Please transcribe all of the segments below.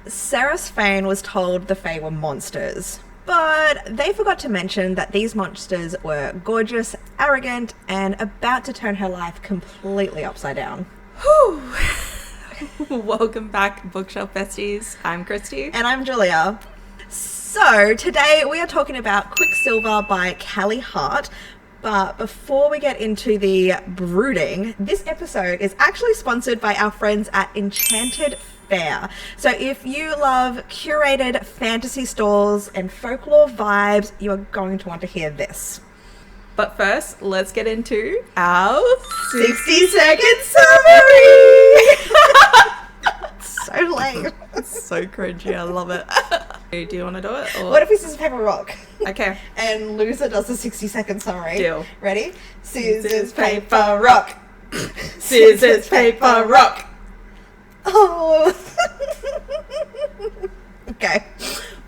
Ceres Fane was told the Fae were monsters, but they forgot to mention that these monsters were gorgeous, arrogant, and about to turn her life completely upside down. Whew. Welcome back, Bookshelf Besties. I'm Christy. And I'm Julia. So, today we are talking about Quicksilver by Callie Hart. But before we get into the brooding, this episode is actually sponsored by our friends at Enchanted Fair. So if you love curated fantasy stores and folklore vibes, you are going to want to hear this. But first, let's get into our 60-second summary! So lame. It's so cringy, I love it. Do you want to do it? Or? What if we scissors, paper, rock? Okay. And loser does the 60-second summary. Deal. Ready? Scissors, paper, rock. Scissors, paper, rock. Oh. Okay.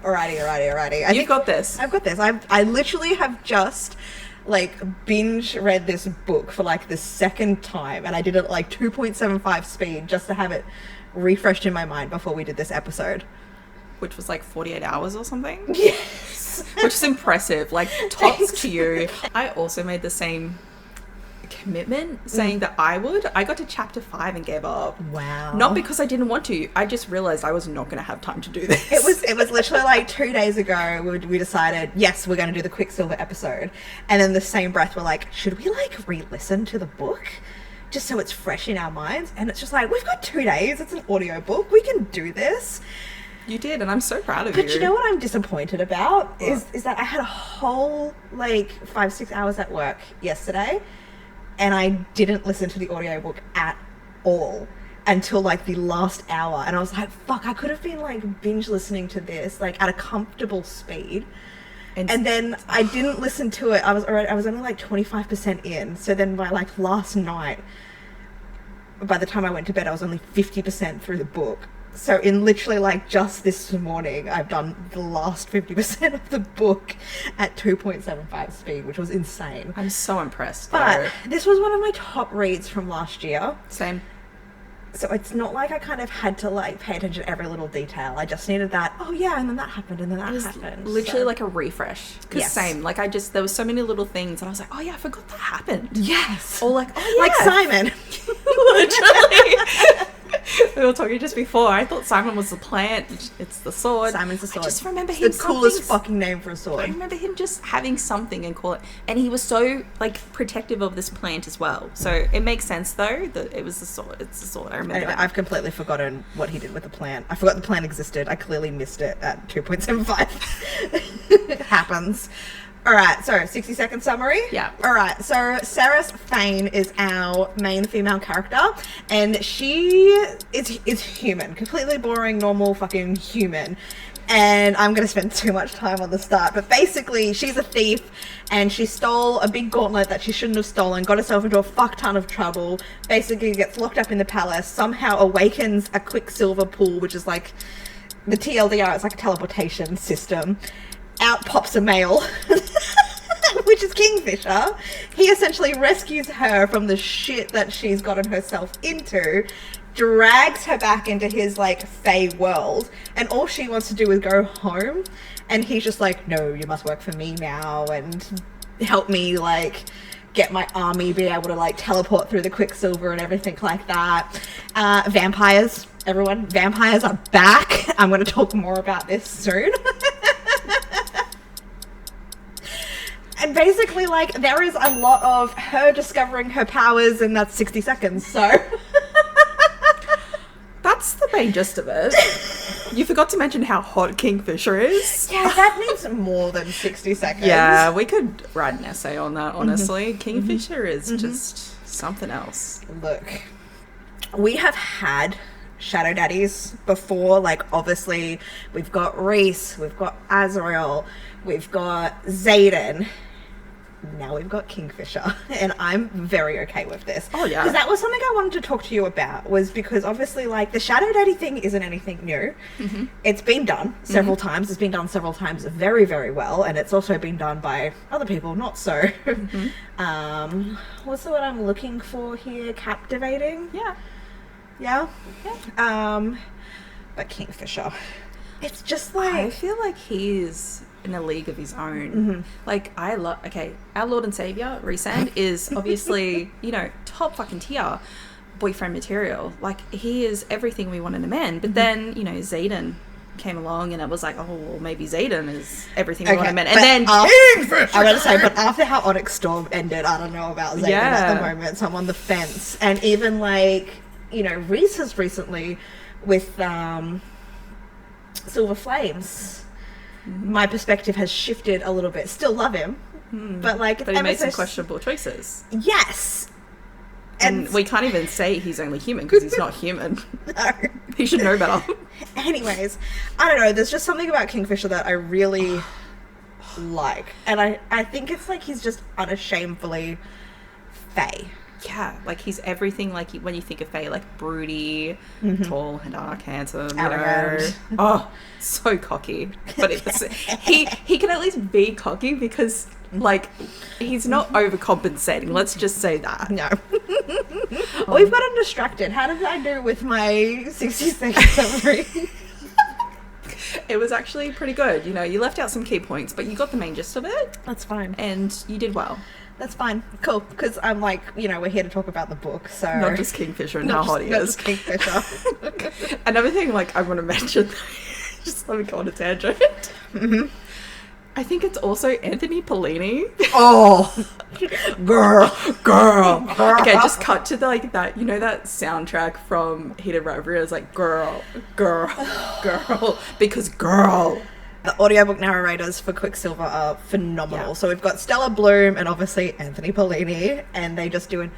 Alrighty. You've got this. I've got this. I literally have just binge read this book for the second time, and I did it at 2.75 speed just to have it refreshed in my mind before we did this episode. Which was 48 hours or something. Yes. Which is impressive. Tops to you. I also made the same commitment saying that I would. I got to chapter 5 and gave up. Wow. Not because I didn't want to. I just realized I was not going to have time to do this. It was literally 2 days ago we decided, yes, we're going to do the Quicksilver episode. And then the same breath we're like, should we re-listen to the book? Just so it's fresh in our minds. And it's just we've got 2 days. It's an audio book. We can do this. You did, and I'm so proud of you. But you know what I'm disappointed about? Is that I had a whole 5-6 hours at work yesterday, and I didn't listen to the audiobook at all until the last hour. And I was like, fuck, I could have been binge listening to this at a comfortable speed. And then I didn't listen to it. I was only 25% in. So then by last night, by the time I went to bed, I was only 50% through the book. So in literally just this morning, I've done the last 50% of the book at 2.75 speed, which was insane. I'm so impressed. But this was one of my top reads from last year. Same. So it's not I kind of had to pay attention to every little detail. I just needed that, oh yeah, and then that happened, and then that happened. Literally a refresh. Because Yes. same. There was so many little things, and I was like, oh yeah, I forgot that happened. Yes. Or oh yeah. Simon. Literally. We were talking just before. I thought Simon was the plant. It's the sword. Simon's the sword. I just remember him. The coolest fucking name for a sword. I remember him just having something and call it. And he was so protective of this plant as well. So it makes sense though that it was the sword. It's the sword. I remember. I've completely forgotten what he did with the plant. I forgot the plant existed. I clearly missed it at 2.75. It happens. Alright, so 60-second summary? Yeah. Alright, so Ceres Fane is our main female character, and she is human. Completely boring, normal fucking human. And I'm going to spend too much time on the start, but basically she's a thief, and she stole a big gauntlet that she shouldn't have stolen, got herself into a fuck ton of trouble, basically gets locked up in the palace, somehow awakens a Quicksilver pool, which is the TLDR, it's a teleportation system. Out pops a male, which is Kingfisher. He essentially rescues her from the shit that she's gotten herself into, drags her back into his Fae world, and all she wants to do is go home, and he's just no, you must work for me now and help me get my army, be able to teleport through the Quicksilver and everything like that. Vampires, everyone, vampires are back. I'm going to talk more about this soon. And basically, there is a lot of her discovering her powers, and that's 60 seconds, so... That's the main gist of it. You forgot to mention how hot Kingfisher is. Yeah, that needs more than 60 seconds. Yeah, we could write an essay on that, honestly. Kingfisher is just something else. Look, we have had shadow daddies before. Obviously, we've got Reese, we've got Azrael, we've got Xaden. Now we've got Kingfisher, and I'm very okay with this. Oh, yeah. Because that was something I wanted to talk to you about, was because obviously, the shadow daddy thing isn't anything new. Mm-hmm. It's been done several times. It's been done several times very, very well, and it's also been done by other people, not so. Mm-hmm. What's the word I'm looking for here? Captivating? Yeah. Yeah? But Kingfisher, it's just I like... feel like he's in a league of his own. Mm-hmm. Like, our Lord and Savior, Rhysand, is obviously, you know, top fucking tier boyfriend material. Like, he is everything we want in a man. But then, you know, Xaden came along and it was like, oh, well, maybe Xaden is everything we want in a man. And then Kingfisher! I gotta say, but after how Onyx Storm ended, I don't know about Xaden at the moment, so I'm on the fence. And even like, you know, Rhys has recently with Silver Flames, my perspective has shifted a little bit. Still love him, but like, he made some questionable choices. Yes. And we can't even say he's only human because he's not human. No. He should know better. Anyways, I don't know. There's just something about Kingfisher that I really like. And I think it's like he's just unashamedly Fae. Yeah, like he's everything like when you think of Fae, like broody, tall and dark, handsome, you know. Oh, so cocky. But he can at least be cocky because like he's not overcompensating. Let's just say that. No. We've gotten distracted. How did I do with my 60-second summary? It was actually pretty good. You know, you left out some key points, but you got the main gist of it. That's fine. And you did well. That's fine. Cool. Because I'm like, you know, we're here to talk about the book, so... Not just Kingfisher and how hot he is. Not just Kingfisher. Another thing, like, I want to mention, just let me go on a tangent. I think it's also Anthony Pellini. Oh! Girl. Okay, just cut to like that, you know, that soundtrack from Heated Rivalry. It's like, girl. Because girl. The audiobook narrators for Quicksilver are phenomenal. Yeah. So we've got Stella Bloom and obviously Anthony Pellini, and they just do an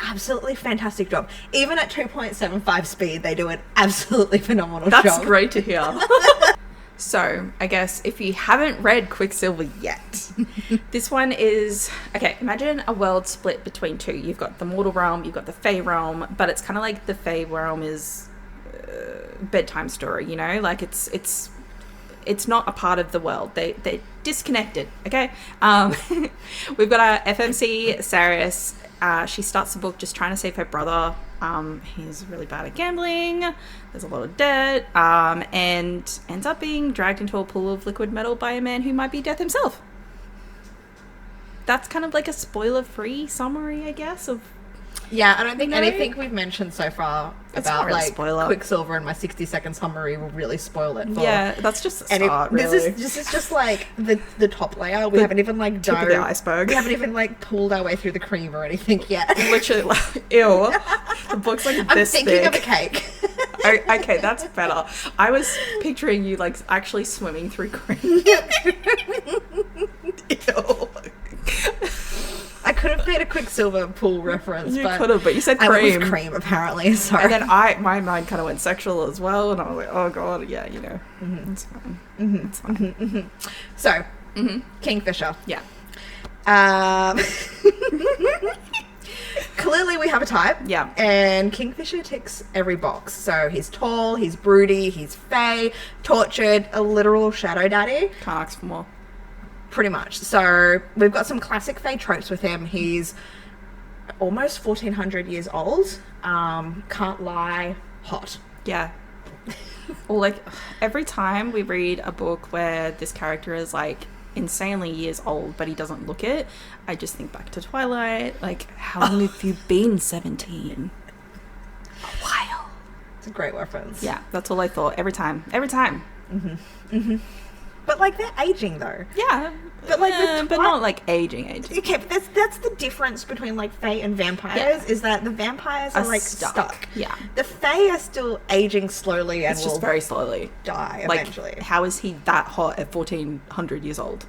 absolutely fantastic job. Even at 2.75 speed, they do an absolutely phenomenal job. That's great to hear. So, I guess if you haven't read Quicksilver yet, this one is... Okay, imagine a world split between two. You've got the mortal realm, you've got the Fae realm, but it's kind of like the Fae realm is bedtime story, you know? Like, it's not a part of the world. They're disconnected, okay? We've got our FMC, Saris. She starts the book just trying to save her brother. He's really bad at gambling. There's a lot of debt. And ends up being dragged into a pool of liquid metal by a man who might be death himself. That's kind of like a spoiler-free summary, I guess, of... Yeah, I don't think anything we've mentioned so far about really spoiler. Quicksilver and my 60-second summary will really spoil it. Yeah, that's just the start, really. This is just like the top layer. We haven't even like tip of the iceberg. We haven't even like pulled our way through the cream or anything yet. Literally, like, ew. The book's like this big. I'm thinking of a cake. Okay, that's better. I was picturing you like actually swimming through cream. Ew. I could have made a Quicksilver pool reference. You could have, but you said cream. I went with cream, apparently. Sorry. And then my mind kind of went sexual as well, and I was like, oh god, yeah, you know, it's fine. It's fine. So, Kingfisher. Yeah. Clearly we have a type. Yeah. And Kingfisher ticks every box. So he's tall, he's broody, he's Fae, tortured, a literal shadow daddy. Can't ask for more. Pretty much. So we've got some classic Fae tropes with him. He's almost 1400 years old. Can't lie, hot. Yeah. Or like every time we read a book where this character is like insanely years old but he doesn't look it, I just think back to Twilight. Like, how long have you been 17? A while. It's a great reference. Yeah, that's all I thought every time. But like, they're aging though. Yeah, but like, but not like aging. Okay, but that's the difference between like Fae and vampires. Is that the vampires are like stuck. Yeah, the Fae are still aging slowly and it's just very slowly die eventually. Like, how is he that hot at 1400 years old?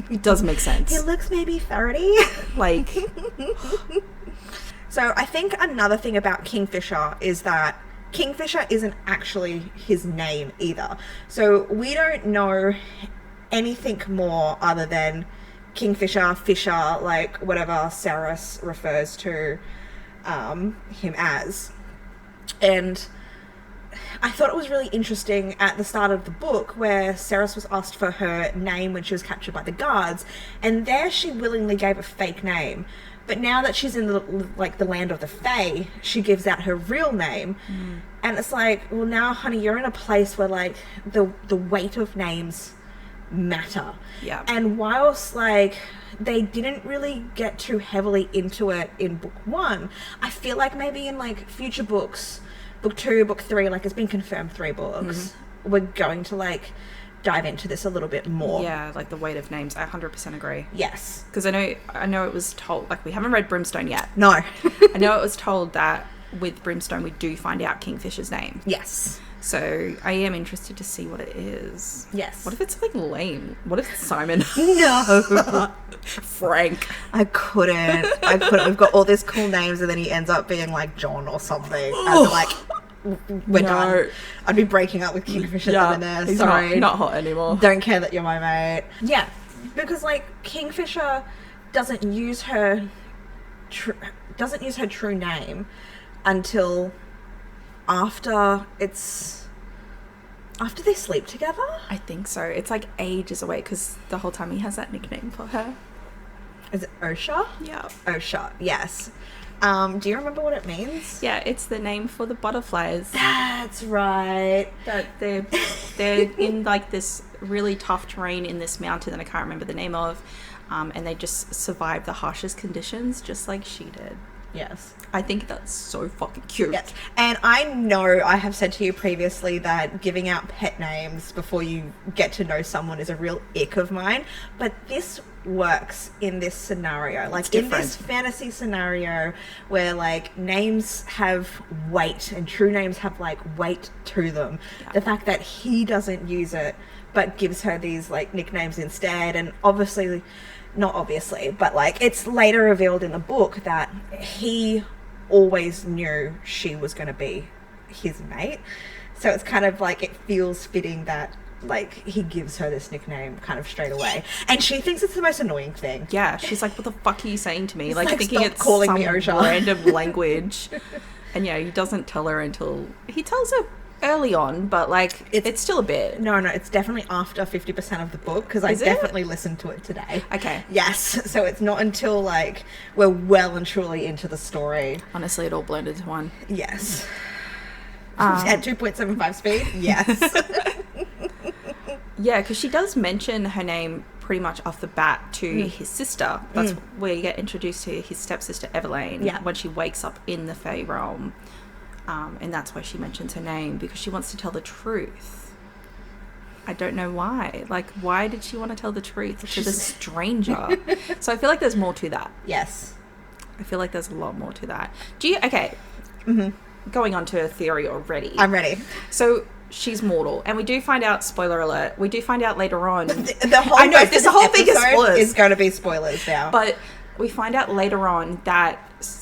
It does make sense. He looks maybe 30. Like, so I think another thing about Kingfisher is that Kingfisher isn't actually his name either. So we don't know anything more other than Kingfisher, Fisher, like whatever Saris refers to him as. And I thought it was really interesting at the start of the book where Saris was asked for her name when she was captured by the guards, and there she willingly gave a fake name. But now that she's in the land of the Fae, she gives out her real name. And it's like, well, now, honey, you're in a place where, like, the weight of names matter. Yeah. And whilst, like, they didn't really get too heavily into it in book 1, I feel like maybe in, like, future books, book 2, book 3, like, it's been confirmed 3 books, we're going to, like, dive into this a little bit more. Yeah, like the weight of names. I 100% agree. Yes. Because I know it was told, like, we haven't read Brimstone yet. No. I know it was told that with Brimstone we do find out Kingfisher's name. Yes. So I am interested to see what it is. Yes. What if it's, like, lame? What if it's Simon? No. Frank. I couldn't. We've got all these cool names and then he ends up being like John or something. And like, we're done. I'd be breaking up with Kingfisher then and there. He's Sorry. not hot anymore. Don't care that you're my mate. Yeah. Because like Kingfisher doesn't use her true name until after they sleep together. I think so. It's like ages away because the whole time he has that nickname for her. Is it Osha? Yeah. Osha, yes. Do you remember what it means? Yeah, it's the name for the butterflies. That's right. That they're in like this really tough terrain in this mountain that I can't remember the name of, and they just survive the harshest conditions just like she did. Yes. I think that's so fucking cute. Yes. And I know I have said to you previously that giving out pet names before you get to know someone is a real ick of mine, but this works in this scenario. Like in this fantasy scenario where like names have weight and true names have like weight to them. Yeah. The fact that he doesn't use it but gives her these like nicknames instead, and obviously not obviously, but like it's later revealed in the book that he always knew she was going to be his mate. So it's kind of like it feels fitting that like he gives her this nickname kind of straight away, and she thinks it's the most annoying thing. Yeah, she's like, what the fuck are you saying to me? It's like thinking stop it's calling some me Osha. random language. And yeah, he doesn't tell her until he tells her early on, but like it's still a bit. No, it's definitely after 50% of the book, because I definitely listened to it today. Okay. Yes, so it's not until like we're well and truly into the story. Honestly, it all blended into one. Yes. At 2.75 speed. Yes. Yeah, because she does mention her name pretty much off the bat to his sister. That's where you get introduced to his stepsister Evelyn when she wakes up in the Fae realm. And that's why she mentions her name, because she wants to tell the truth. I don't know why. Like, why did she want to tell the truth to this stranger? So I feel like there's more to that. Yes. I feel like there's a lot more to that. Going on to a theory already. I'm ready. So she's mortal, and we do find out, spoiler alert, we do find out later on. The whole I know, this whole thing is spoilers. Is going to be spoilers now. But we find out later on that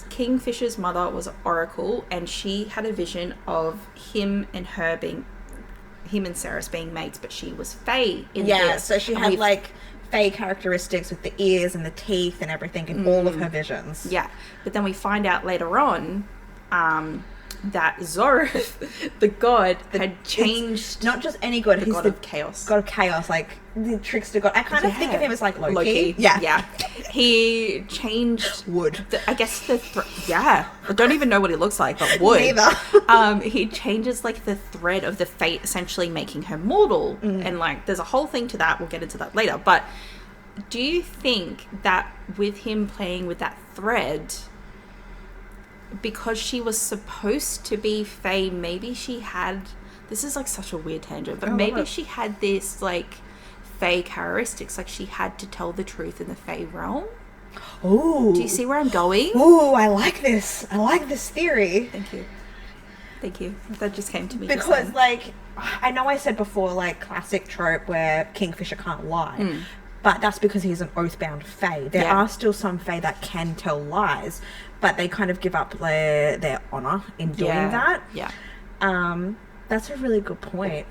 Kingfisher's mother was an oracle, and she had a vision of him and Ceres being mates, but she was Fae in this. So she had like Fae characteristics with the ears and the teeth and everything in all of her visions. Yeah, but then we find out later on that Zorith, the god, had changed. Not just any god, he's god of chaos. God of chaos, like the trickster god. I kind of think of him as like Loki. Yeah. He changed wood. I guess I don't even know what he looks like, but wood. Neither. He changes like the thread of the fate, essentially making her mortal. And like, there's a whole thing to that. We'll get into that later. But do you think that with him playing with that thread, because she was supposed to be Fae, maybe she had, this is like such a weird tangent, but maybe she had this like Fae characteristics, like she had to tell the truth in the Fae realm. Oh, do you see where I'm going? Oh, I like this theory. Thank you, that just came to me because like I know I said before, like classic trope where Kingfisher can't lie, but that's because he's an oath-bound Fae. There are still some Fae that can tell lies, but they kind of give up their honor in doing that. Yeah. That's a really good point.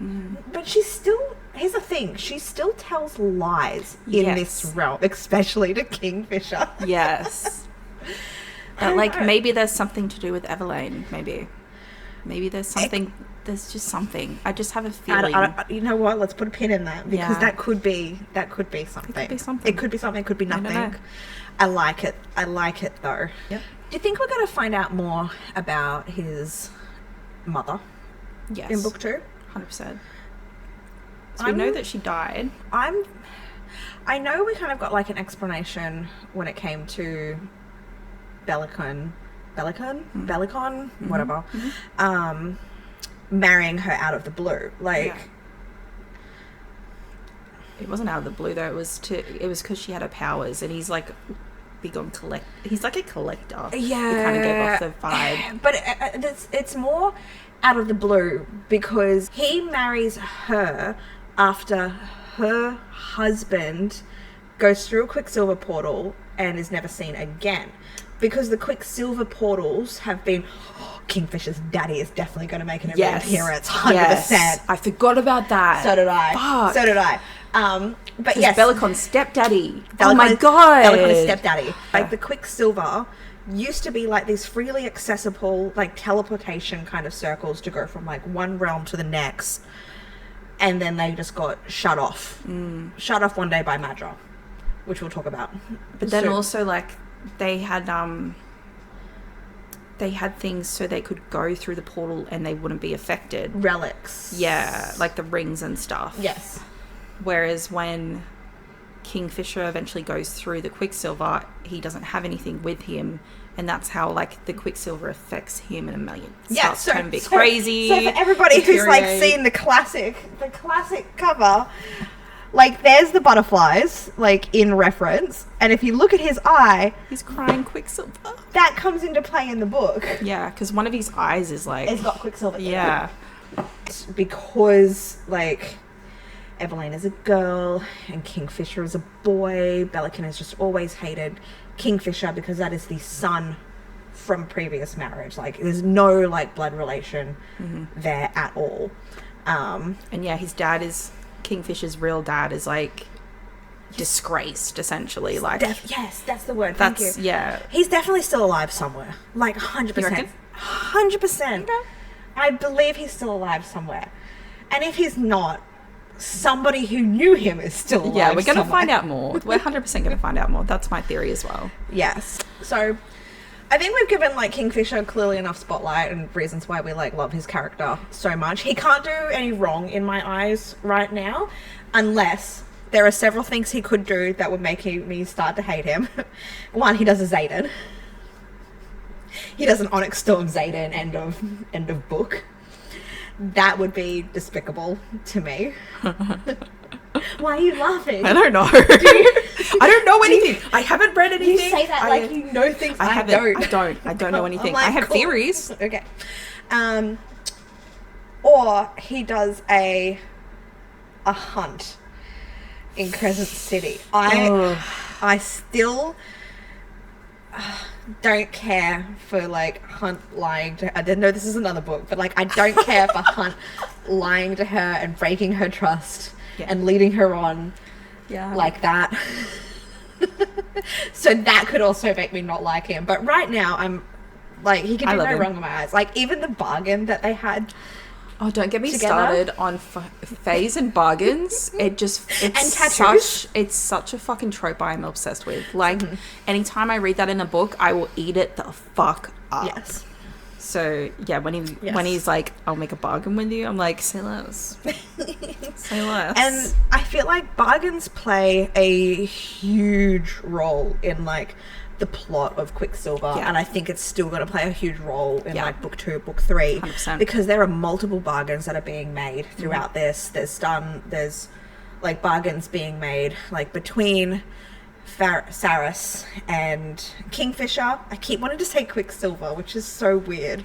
But she's still, here's the thing, she still tells lies in this realm, especially to Kingfisher. Yes. But like maybe there's something to do with Evelyn, maybe there's something there's just something. I just have a feeling. You know what? Let's put a pin in that, because Yeah. that could be something. It could be something. It could be something. It could be I don't nothing. know. I like it. I like it though. Yep. Do you think we're going to find out more about his mother Yes. in book 2? 100%. So we know that she died. I know we kind of got like an explanation when it came to Bellicon, whatever, marrying her out of the blue. Like, Yeah. It wasn't out of the blue though. It was because she had her powers, and he's like big on He's like a collector. yeah, He kind of gave off the vibe. But it's more out of the blue because he marries her after her husband goes through a Quicksilver portal and is never seen again. Because the Quicksilver portals have been... Kingfisher's daddy is definitely going to make an appearance, 100%. Yes. I forgot about that. So did I. Fuck. So did I. But yes. Bellicon's stepdaddy. Bellicon Oh my is- god. Bellicon is stepdaddy. Like, the Quicksilver used to be like these freely accessible, like, teleportation kind of circles to go from, like, one realm to the next. And then they just got shut off. Shut off one day by Madra, which we'll talk about. But then also, like, they had things so they could go through the portal and they wouldn't be affected. Relics. Yeah, like the rings and stuff. Yes. Whereas when Kingfisher eventually goes through the Quicksilver, he doesn't have anything with him, and that's how, like, the Quicksilver affects him in a million. Yeah, so kind of a bit crazy. So for everybody who's, like, deteriorate. seen the classic cover, like, there's the butterflies, like, in reference, and if you look at his eye, He's crying Quicksilver. that comes into play in the book. Yeah, because one of his eyes is like... It's got Quicksilver in it. Yeah. Because, like, Evelyn is a girl and Kingfisher is a boy. Bellicon has just always hated Kingfisher because that is the son from previous marriage. Like, there's no, like, blood relation there at all. And yeah, his dad is... Kingfisher's real dad is, like, disgraced, essentially. Like, yes, that's the word. Thank you. Yeah. He's definitely still alive somewhere. Like, 100%. You reckon? 100%. Okay. I believe he's still alive somewhere. And if he's not, somebody who knew him is still alive. Yeah, we're going to somewhere. find out more. We're 100% going to find out more. That's my theory as well. Yes. So, I think we've given, like, Kingfisher clearly enough spotlight and reasons why we, like, love his character so much. He can't do any wrong in my eyes right now, unless there are several things he could do that would make me start to hate him. One, he does a Zayden. He does an Onyx Storm Zayden end of book. That would be despicable to me. Why are you laughing? I don't know. I don't know anything. I haven't read anything. You say that like you know things. I don't. I don't know anything. Like, I have cool. theories. Okay. Or he does a hunt in Crescent City. I still don't care for, like, Hunt lying to her. I didn't know this is another book, but, like, I don't care for Hunt lying to her and breaking her trust and leading her on like that. So that could also make me not like him. But right now, I'm like, he can do no wrong in my eyes. Like, even the bargain that they had. Oh, don't get me together. started on phase and bargains. It's And tattoos. it's such a fucking trope I'm obsessed with. Like, anytime I read that in a book, I will eat it the fuck up. Yes. So yeah, when he's like, I'll make a bargain with you, I'm like, say less. Say less. And I feel like bargains play a huge role in, like, the plot of Quicksilver, and I think it's still going to play a huge role in like book 2, book 3, 100%. because there are multiple bargains that are being made throughout this. There's like bargains being made, like, between Saris and Kingfisher. I keep wanting to say Quicksilver, which is so weird.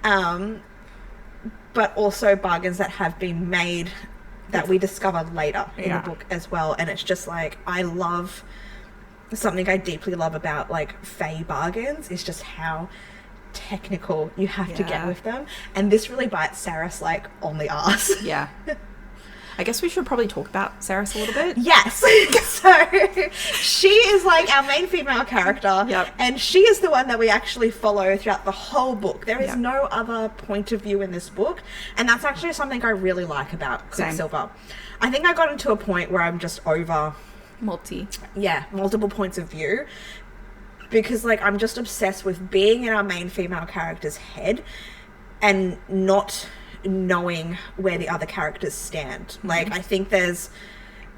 But also bargains that have been made that we discover later in the book as well. And it's just like, something I deeply love about, like, Fae bargains is just how technical you have to get with them. And this really bites Saris, like, on the arse. Yeah. I guess we should probably talk about Saris a little bit. Yes. So she is like our main female character. Yep. And she is the one that we actually follow throughout the whole book. There is Yep. no other point of view in this book. And that's actually something I really like about Quicksilver. I think I got into a point where I'm just over multiple points of view. Because like I'm just obsessed with being in our main female character's head and not knowing where the other characters stand. Like I think there's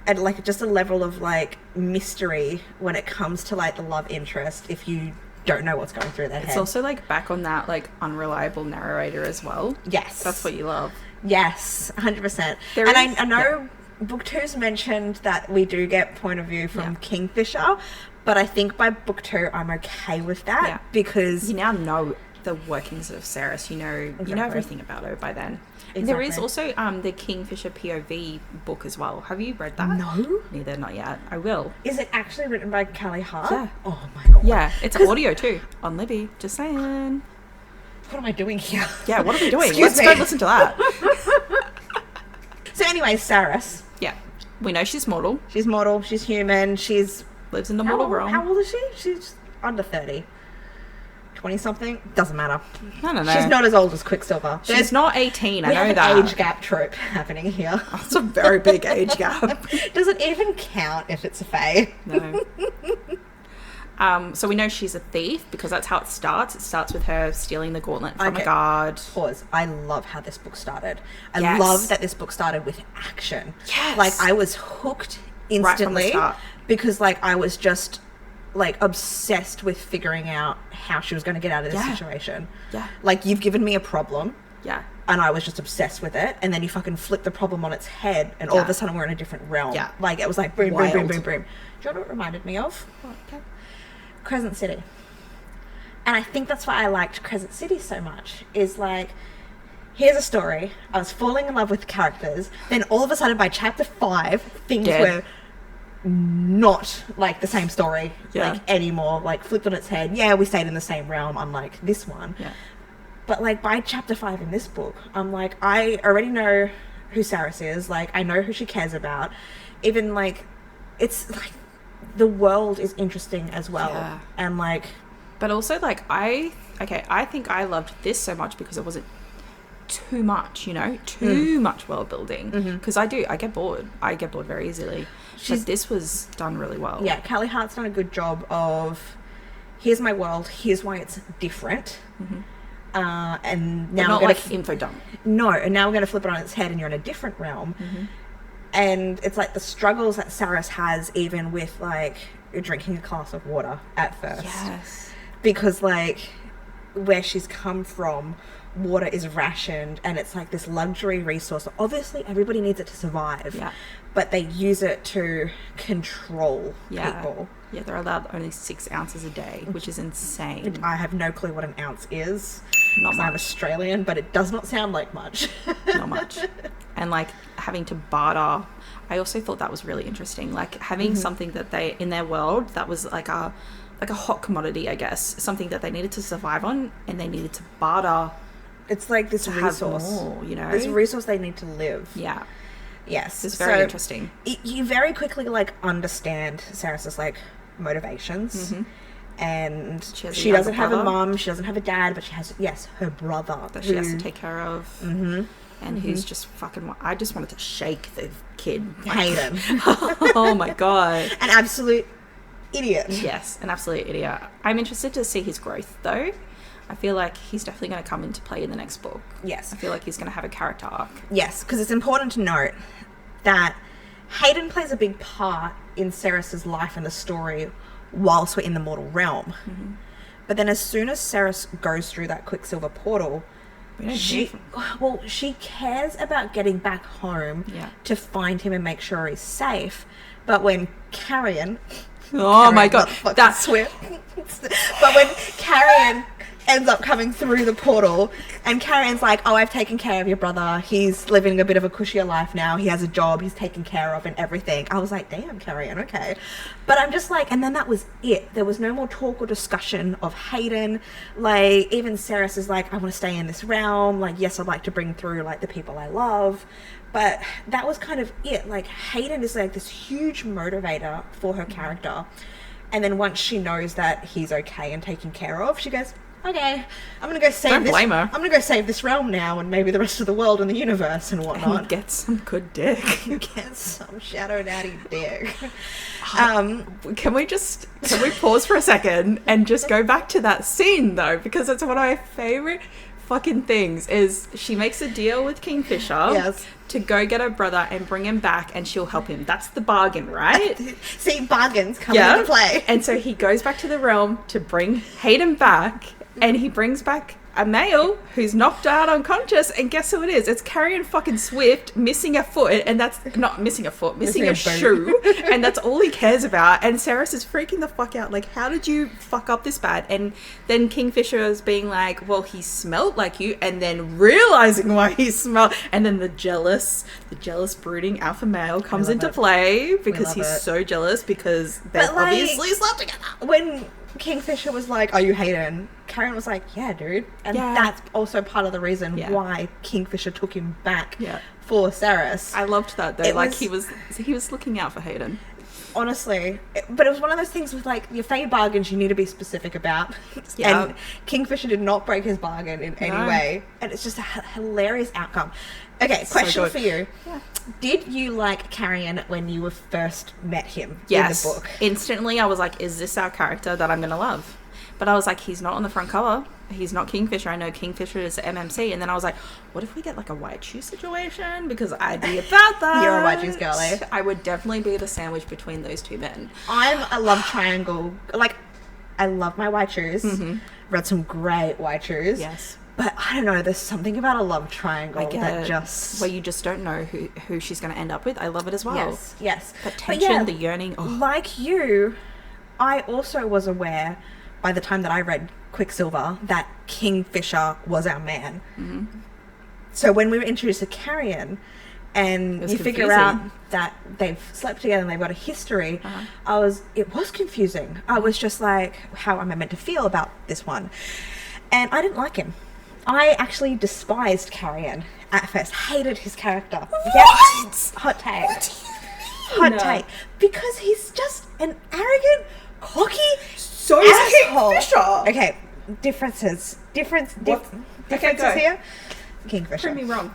like just a level of like mystery when it comes to like the love interest if you don't know what's going through their head. It's also like back on that like unreliable narrator as well. Yes, that's what you love. Yes, 100%. I know book 2's mentioned that we do get point of view from Kingfisher, but I think by book 2 I'm okay with that because you now know the workings of Saris. You know everything about her by then. Exactly. There is also the Kingfisher POV book as well. Have you read that? No. Neither, not yet. I will. Is it actually written by Callie Hart? Yeah. Oh my god. Yeah, it's audio too on Libby. Just saying. What am I doing here? Yeah, what are we doing? Let's go listen to that. So anyway, Saris. Yeah. We know she's mortal. She's mortal. She's human. She's lives in the mortal realm. How old is she? She's under 30. 20-something? Doesn't matter. I don't know. She's not as old as Quicksilver. She's not 18, I know that. We have an age gap trope happening here. That's a very big age gap. Does it even count if it's a fae? No. So we know she's a thief because that's how it starts. It starts with her stealing the gauntlet from a guard. Pause. I love how this book started. I love that this book started with action. Yes. Like I was hooked instantly right from the start. Because like I was just like obsessed with figuring out how she was going to get out of this situation. Yeah. Like you've given me a problem. Yeah. And I was just obsessed with it. And then you fucking flip the problem on its head and all of a sudden we're in a different realm. Yeah. Like it was like boom, boom, boom, boom, boom. Do you know what it reminded me of? Okay. Crescent City. And I think that's why I liked Crescent City so much, is like, here's a story, I was falling in love with the characters, then all of a sudden by chapter 5, things were not like the same story like anymore, like flipped on its head. Yeah, we stayed in the same realm, unlike this one. Yeah. But like by chapter 5 in this book, I'm like, I already know who Saris is, like I know who she cares about. Even like, it's like, the world is interesting as well. And like, but also like I think I loved this so much because it wasn't too much, too much world building, because I get bored very easily. But this was done really well. Yeah, Callie Hart's done a good job of, here's my world, here's why it's different. And now not like info dump. No, and now we're going to flip it on its head and you're in a different realm. And it's like the struggles that Saris has, even with like drinking a glass of water at first. Yes. Because like where she's come from, water is rationed and it's like this luxury resource. Obviously everybody needs it to survive. Yeah. But they use it to control people. Yeah, they're allowed only 6 ounces a day, which is insane. I have no clue what an ounce is. Not much. I'm Australian, but it does not sound like much. Not much. And like having to barter, I also thought that was really interesting. Like having something that they, in their world, that was like a hot commodity, I guess. Something that they needed to survive on and they needed to barter. It's like this resource. More, This resource they need to live. Yeah. Yes. It's very interesting. You very quickly like understand Saris's like motivations. And she doesn't have a mom, she doesn't have a dad, but she has, her brother. That she has to take care of. And who's just fucking, I just wanted to shake the kid. Hate him. Oh my God. An absolute idiot. Yes, an absolute idiot. I'm interested to see his growth though. I feel like he's definitely going to come into play in the next book. Yes. I feel like he's going to have a character arc. Yes, because it's important to note that Hayden plays a big part in Saris's life and the story whilst we're in the mortal realm. But then as soon as Saris goes through that Quicksilver portal, she cares about getting back home to find him and make sure he's safe. But when Carrion... Oh my God. That's swear. But when Carrion ends up coming through the portal, and Carrion's like, oh, I've taken care of your brother. He's living a bit of a cushier life now. He has a job. He's taken care of and everything. I was like, damn, Carrion, okay. But I'm just like, and then that was it. There was no more talk or discussion of Hayden. Like, even Ceres is like, I want to stay in this realm. Like, yes, I'd like to bring through, like, the people I love. But that was kind of it. Like, Hayden is like this huge motivator for her character. And then once she knows that he's okay and taken care of, she goes, okay, I'm gonna go save Don't this. blame her. I'm gonna go save this realm now, and maybe the rest of the world and the universe and whatnot. And get some good dick. Get some shadow daddy dick. Can we pause for a second and just go back to that scene though, because it's one of my favorite fucking things. Is she makes a deal with Kingfisher, yes, to go get her brother and bring him back, and she'll help him. That's the bargain, right? See, bargains come into play. And so he goes back to the realm to bring Hayden back, and he brings back a male who's knocked out unconscious, and guess who it is? It's Carrion fucking Swift missing a foot, and that's not missing a foot, missing a shoe, and that's all he cares about. And Ceres is freaking the fuck out, like, how did you fuck up this bad? And then Kingfisher is being like, well, he smelt like you, and then realizing why he smelled, and then the jealous brooding alpha male comes into play because he's so jealous because they've obviously slept together. When Kingfisher was like, are you Hayden? Carrion was like, yeah, dude. And that's also part of the reason why Kingfisher took him back for Ceres. I loved that though. He was looking out for Hayden. Honestly. But it was one of those things with like your fey bargains you need to be specific about. And Kingfisher did not break his bargain in any way. And it's just a hilarious outcome. Okay, question for you. Yeah. Did you like Carrion when you first met him in the book? Instantly I was like, is this our character that I'm going to love? But I was like, he's not on the front cover. He's not Kingfisher. I know Kingfisher is the MMC. And then I was like, what if we get like a white shoe situation? Because I'd be about that. You're a white shoes girly. I would definitely be the sandwich between those two men. I'm a love triangle. Like, I love my white shoes. Mm-hmm. Read some great white shoes. Yes. But I don't know, there's something about a love triangle that just... Where you just don't know who she's going to end up with. I love it as well. Yes. The tension, the yearning. Oh. Like you, I also was aware, by the time that I read Quicksilver, that Kingfisher was our man. Mm-hmm. So when we were introduced to Carrion, and you figure out that they've slept together and they've got a history, it was confusing. I was just like, how am I meant to feel about this one? And I didn't like him. I actually despised Carrion at first. Hated his character. What? Yes. Hot take. Hot take. Because he's just an arrogant, cocky asshole. Kingfisher. Okay, differences. Differences here. Kingfisher. Prove me wrong.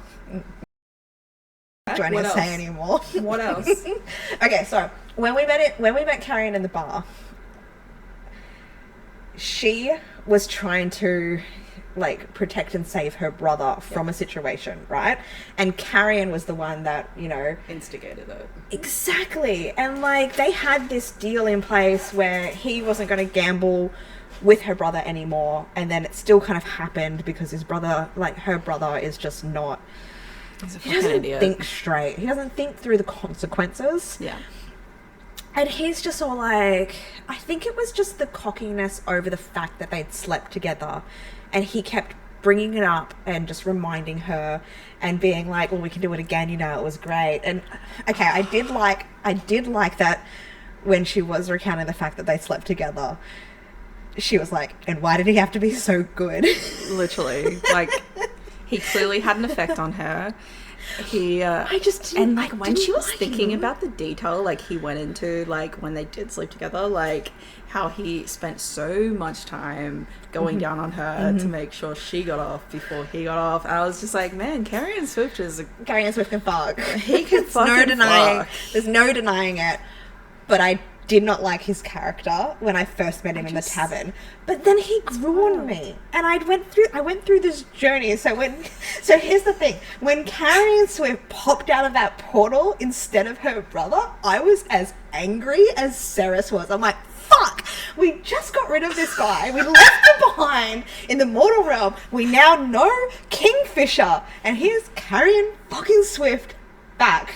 Do I need to say any more? What else? Okay, so when we met Carrion in the bar, she was trying to like protect and save her brother from a situation, right? And Carrion was the one that, you know, instigated it. Exactly. And like they had this deal in place where he wasn't going to gamble with her brother anymore, and then it still kind of happened because his brother, like her brother, is just not, he doesn't think straight. He doesn't think through the consequences. Yeah. And he's just all like, I think it was just the cockiness over the fact that they'd slept together, and he kept bringing it up and just reminding her and being like, well, we can do it again, you know, it was great. And okay, I did like that when she was recounting the fact that they slept together, she was like, and why did he have to be so good? Literally. Like, he clearly had an effect on her. I just didn't, and like when she was thinking about the detail, like he went into like when they did sleep together, like how he spent so much time going down on her to make sure she got off before he got off. I was just like, man, Carrion Swift can fuck. He can fucking fuck. There's no denying it. But I did not like his character when I first met him in the tavern. But then he grew on me, and I went through this journey. So here's the thing: when Carrion Swift popped out of that portal instead of her brother, I was as angry as Ceres was. I'm like, fuck! We just got rid of this guy. We left him behind in the mortal realm. We now know Kingfisher, and here's Carrion fucking Swift back.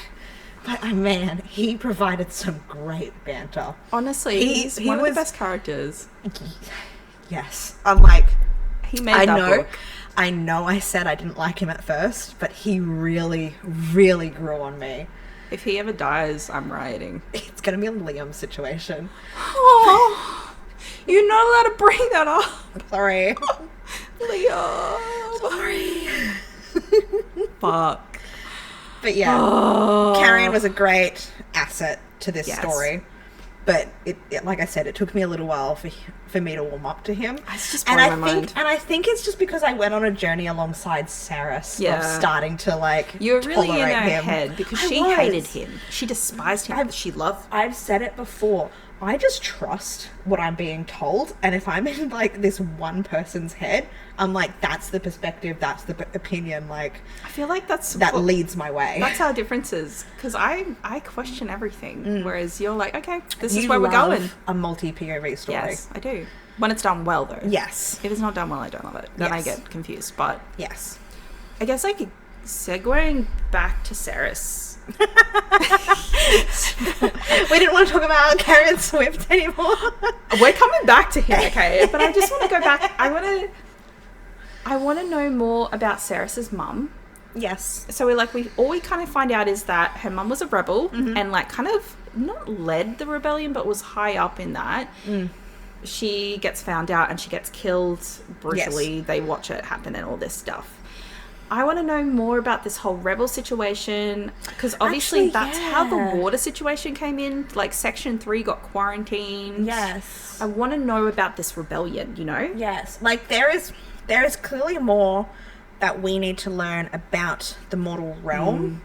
But man, he provided some great banter. Honestly, he's one of the best characters. Yes. I'm like, He made that book. I know I said I didn't like him at first, but he really, really grew on me. If he ever dies, I'm rioting. It's going to be a Liam situation. Oh, you're not allowed to bring that up. Sorry. Liam. Sorry. Fuck. But yeah, Carrion was a great asset to this story. But it, like I said, it took me a little while for me to warm up to him. It's just blowing my mind. And I think it's just because I went on a journey alongside Saris of starting to You're really in her him. head because she hated him. She despised him. She loved. I've said it before. I just trust what I'm being told, and if I'm in like this one person's head, I'm like, that's the perspective, that's the opinion. Like, I feel like that leads my way. That's our differences, because I question everything, whereas you're like, okay, this is where we're going. A multi-POV story. Yes, I do. When it's done well, though. Yes. If it's not done well, I don't love it. Then I get confused. But yes, I guess like segueing back to Saris. We didn't want to talk about Karen Swift anymore. We're coming back to him, okay? But I just want to go back. I want to know more about Saris's mum. Yes. So we kind of find out is that her mum was a rebel and like kind of not led the rebellion, but was high up in that. She gets found out and she gets killed brutally. Yes. They watch it happen and all this stuff. I want to know more about this whole rebel situation, because obviously that's how the water situation came in. Like Section 3 got quarantined. Yes. I want to know about this rebellion, you know? Yes. Like there is clearly more that we need to learn about the mortal realm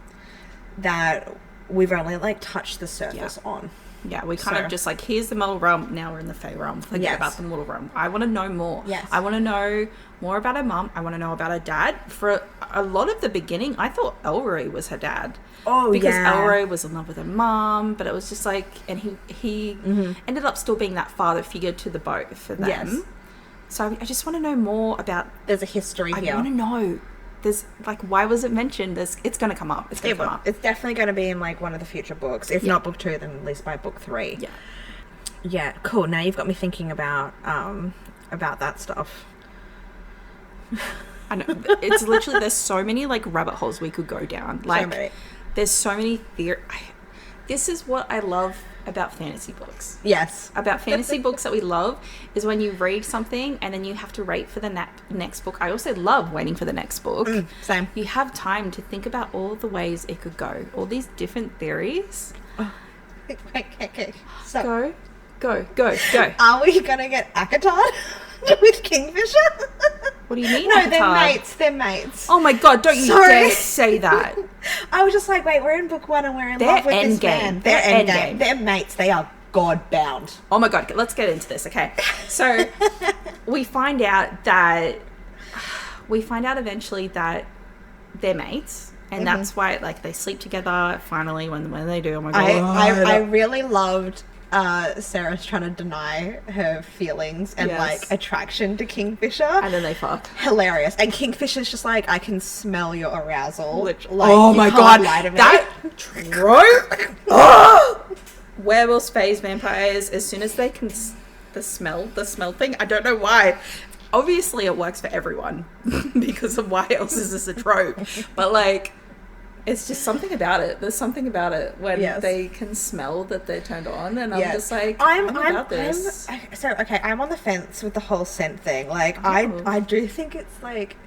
that we've only like touched the surface on. Yeah, we kind of just like, here's the mortal realm, now we're in the Fey realm. Forget about the mortal realm. I want to know more. Yes. I want to know more about her mum. I want to know about her dad. For a lot of the beginning, I thought Elroy was her dad. Oh, because Elroy was in love with her mum, but it was just like, and he ended up still being that father figure to the boat for them. Yes. So I just want to know more about... There's a history here. I want to know. There's like, why was it mentioned? It's going to come up. It's going to come up. It's definitely going to be in like one of the future books. If not book 2, then at least by book 3. Yeah. Yeah, cool. Now you've got me thinking about that stuff. I know. It's literally, there's so many like rabbit holes we could go down. Like, so many. There's so many theories. This is what I love about fantasy books. Yes. About fantasy books that we love is when you read something and then you have to wait for the next book. I also love waiting for the next book. Same. You have time to think about all the ways it could go. All these different theories. Okay. So, Go. Are we going to get Akatar with Kingfisher? What do you mean? No, Akatar? they're mates. Oh my god, don't you dare say that. I was just like, wait, we're in book 1 and we're in love with this man. They're endgame. They're mates. They are God bound. Oh my god, let's get into this, okay? So we find out eventually that they're mates, and that's why like they sleep together finally when they do. Oh my god. I really loved Sarah's trying to deny her feelings and like attraction to Kingfisher, and then they fuck. Hilarious. And Kingfisher's just like, I can smell your arousal. Like, oh my god, that trope. Werewolves, fays, vampires. As soon as they can, the smell thing. I don't know why. Obviously, it works for everyone because of why else is this a trope? But like, it's just something about it. There's something about it when they can smell that they're turned on, and I'm just like, I'm about this. I'm on the fence with the whole scent thing. Like, I do think it's like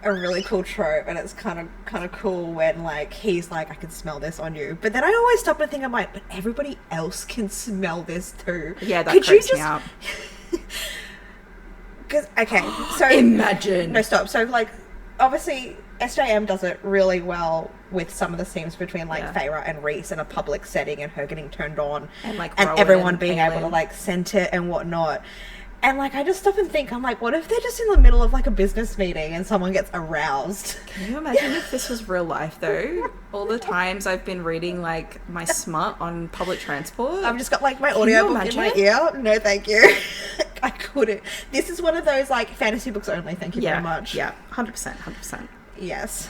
a really cool trope, and it's kind of cool when like he's like, I can smell this on you, but then I always stop and think, I'm like, but everybody else can smell this too. Yeah, that creeps me out. Because so imagine. No, stop. So like, obviously SJM does it really well with some of the scenes between like Feyre and Rhys in a public setting and her getting turned on and like everyone being able to like scent it and whatnot. And like, I just stop and think, I'm like, what if they're just in the middle of like a business meeting and someone gets aroused? Can you imagine if this was real life though? All the times I've been reading like my smut on public transport. I've just got like my audiobook in my ear. No, thank you. I couldn't. This is one of those like fantasy books only. Thank you very much. Yeah, 100%. Yes.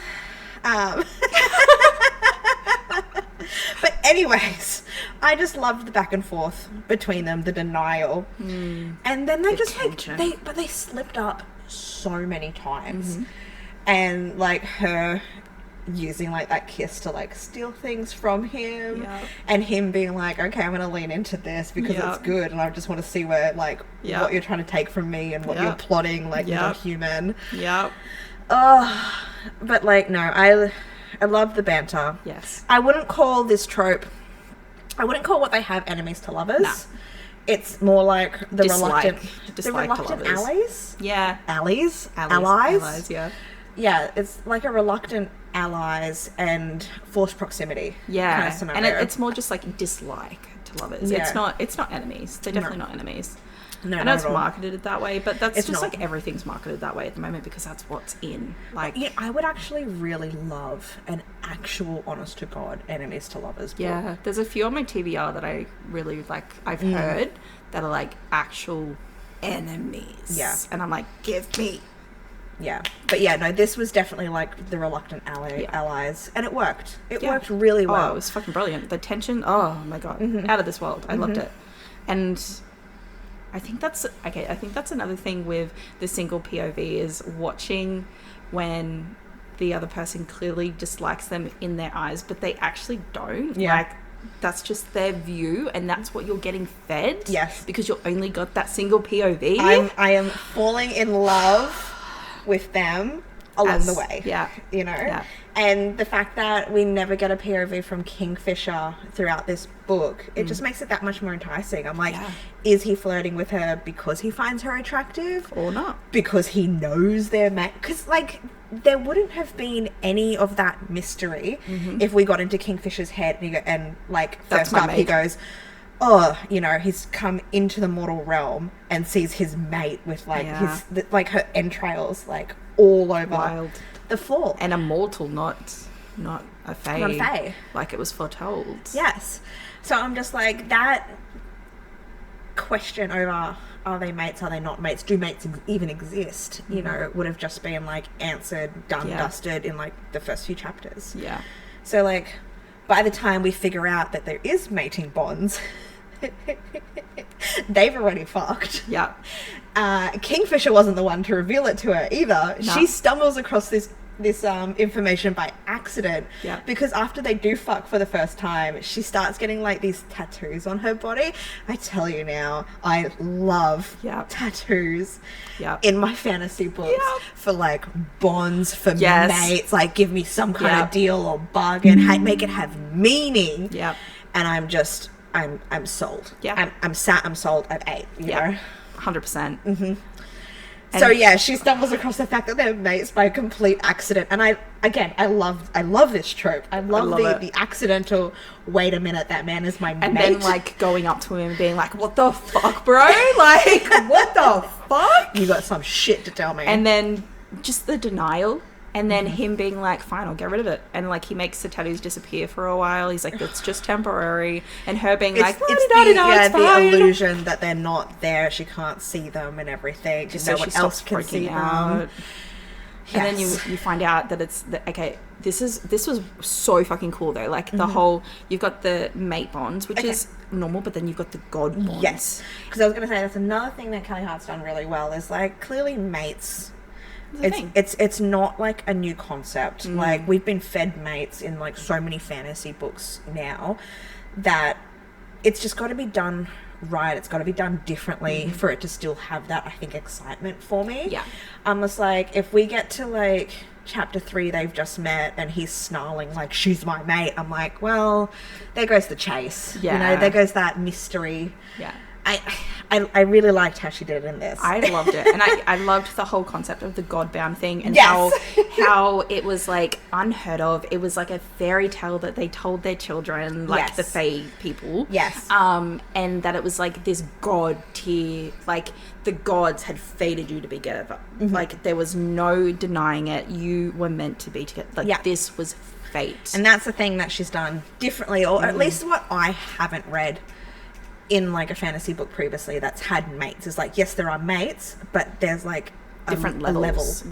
But anyways, I just loved the back and forth between them, the denial. And then they just like, they slipped up so many times. And like her using like that kiss to like steal things from him, and him being like, okay, I'm gonna lean into this because it's good, and I just want to see where like what you're trying to take from me and what you're plotting, like you're human. But like, no, I love the banter. I wouldn't call this trope, I wouldn't call what they have enemies to lovers. It's more like the reluctant allies. Allies. Yeah, it's like a reluctant allies and forced proximity kind of scenario. And it's more just like dislike to lovers. It's not enemies. They're definitely not enemies. No, I know it's marketed that way, but that's it's just not. like everything's marketed that way at the moment because that's what's in. Like, yeah, I would actually really love an actual honest to God enemies to lovers book. Yeah, there's a few on my TBR that I really like. I've heard that are like actual enemies. Yeah, and I'm like, give me. Yeah, but yeah, no, this was definitely like the reluctant allies, and it worked. It worked really well. Oh, it was fucking brilliant. The tension, oh my god, out of this world. I loved it. And I think that's another thing with the single POV is watching when the other person clearly dislikes them in their eyes, but they actually don't. Like, that's just their view, and that's what you're getting fed. Yes, because you only got that single POV. I am falling in love with them along the way, you know, and the fact that we never get a POV from Kingfisher throughout this book, it just makes it that much more enticing. I'm like, is he flirting with her because he finds her attractive, or not because he knows they're because like there wouldn't have been any of that mystery if we got into Kingfisher's head and like first up he goes, oh, you know, he's come into the mortal realm and sees his mate with like like her entrails like all over the floor, and a mortal, not a fae. Not a fae. Like it was foretold. Yes. So I'm just like, that question over are they mates, are they not mates, do mates even exist, you know, would have just been like answered, done, dusted in like the first few chapters. So like by the time we figure out that there is mating bonds, they've already fucked. Kingfisher wasn't the one to reveal it to her either. She stumbles across this information by accident, because after they do fuck for the first time, she starts getting like these tattoos on her body. I tell you now, I love tattoos in my fantasy books for like bonds, for mates, like give me some kind of deal or bargain, make it have meaning. And I'm just I'm sold. I'm sold. I've ate, you know, 100%. So yeah, she stumbles across the fact that they're mates by a complete accident, and I love this trope. I love the accidental. Wait a minute, that man is my mate. And then like going up to him and being like, "What the fuck, bro? Like, what the fuck? You got some shit to tell me." And then just the denial. And then him being like, fine, I'll get rid of it. And like he makes the tattoos disappear for a while. He's like, it's just temporary. And her being like, it's the illusion that they're not there. She can't see them and everything. Just no one else can see them. And then you find out that it's okay. This was so fucking cool though. Like the whole, you've got the mate bonds, which is normal, but then you've got the god bonds. Yes, because I was going to say that's another thing that Callie Hart's done really well. Is like clearly mates. It's not like a new concept. Like we've been fed mates in like so many fantasy books now that it's just got to be done right. It's got to be done differently for it to still have that, I think, excitement for me. Almost like if we get to like chapter 3, they've just met and he's snarling like, she's my mate, I'm like, well, there goes the chase. You know, there goes that mystery. I really liked how she did it in this. I loved it. And I loved the whole concept of the godbound thing, and how it was like unheard of. It was like a fairy tale that they told their children, like the Fae people. And that it was like this god tier, like the gods had fated you to be together. Like there was no denying it. You were meant to be together. Like this was fate. And that's the thing that she's done differently, or at least what I haven't read in like a fantasy book previously that's had mates. Is like, yes, there are mates, but there's like different levels.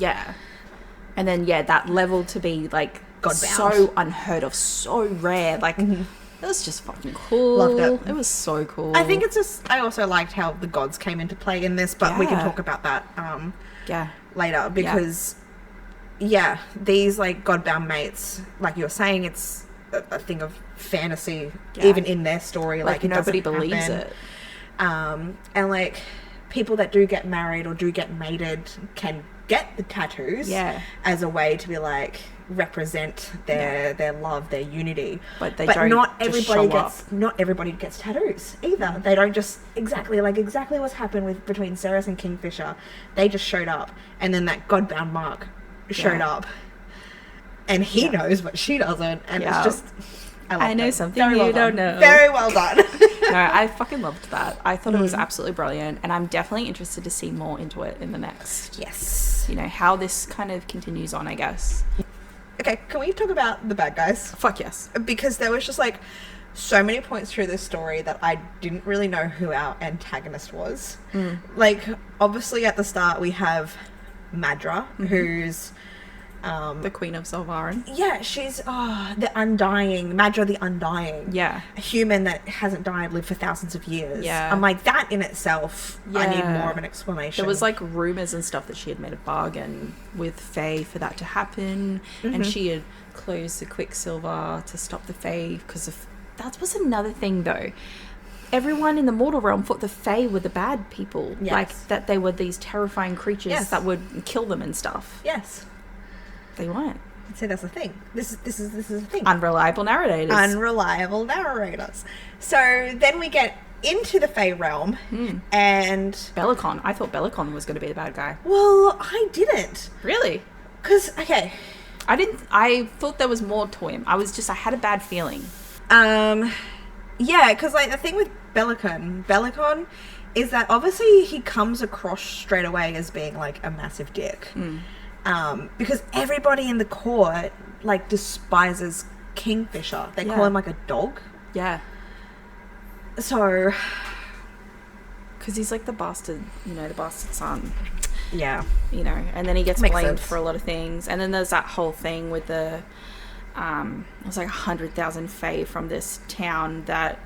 And then that level to be like godbound, so unheard of, so rare. Like It was just fucking cool. Loved it. It was so cool. I think it's just, I also liked how the gods came into play in this, but we can talk about that later, because these like godbound mates, like you were saying, it's a thing of fantasy, even in their story, like nobody believes happen. it. And like people that do get married or do get mated can get the tattoos as a way to be like represent their love, their unity, but don't not everybody gets tattoos either. They don't just exactly what's happened between Ceres and Kingfisher. They just showed up, and then that godbound mark showed up, and he knows but she doesn't, and it's just I know something you don't know. Very well done. No, I fucking loved that. I thought it was absolutely brilliant, and I'm definitely interested to see more into it in the next. Yes. You know, how this kind of continues on, I guess. Okay, can we talk about the bad guys? Fuck yes. Because there was just like so many points through this story that I didn't really know who our antagonist was. Like, obviously at the start we have Madra, who's the Queen of Solvarin. Yeah, she's the Undying, Madra the Undying. Yeah. A human that hasn't died, lived for thousands of years. Yeah. I'm like, that in itself, I need more of an explanation. There was like rumours and stuff that she had made a bargain with Fae for that to happen, and she had closed the Quicksilver to stop the Fae because of... That was another thing though. Everyone in the mortal realm thought the Fae were the bad people. Yes. Like, that they were these terrifying creatures that would kill them and stuff. Yes. They weren't. So that's the thing. This is the thing. Unreliable narrators. Unreliable narrators. So then we get into the Fae realm, and Bellicon. I thought Bellicon was going to be the bad guy. Well, I didn't. Really? Because I thought there was more to him. I had a bad feeling. Yeah, because like the thing with Bellicon is that obviously he comes across straight away as being like a massive dick. Because everybody in the court like despises Kingfisher. They call him like a dog. Yeah. So, because he's like the bastard son. Yeah. You know, and then he gets Makes blamed sense. for a lot of things. And then there's that whole thing with it was like 100,000 Fae from this town that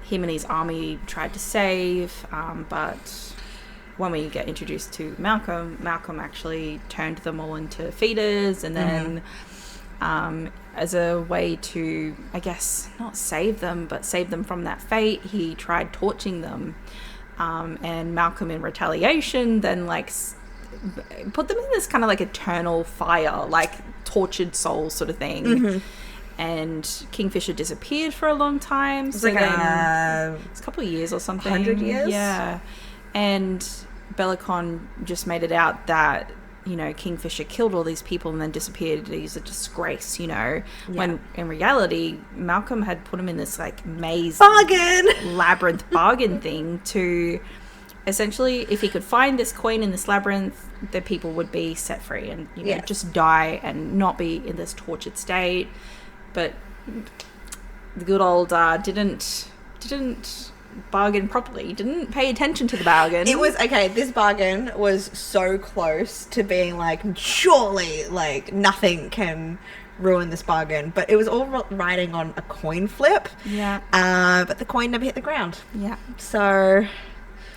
him and his army tried to save, but when we get introduced to Malcolm actually turned them all into feeders, and then as a way to, I guess, not save them, but save them from that fate, he tried torching them, and Malcolm in retaliation then like put them in this kind of like eternal fire, like tortured soul sort of thing. And Kingfisher disappeared for a long time. It's like it's a couple of years or something. 100 years? Yeah. And Bellicon just made it out that, you know, Kingfisher killed all these people and then disappeared. He's a disgrace, you know. When in reality, Malcolm had put him in this like maze labyrinth bargain thing to essentially, if he could find this coin in this labyrinth, the people would be set free and, you know, just die and not be in this tortured state. But the good old didn't bargain properly. Didn't pay attention to the bargain. It was this bargain was so close to being like, surely like nothing can ruin this bargain, but it was all riding on a coin flip. But the coin never hit the ground. So,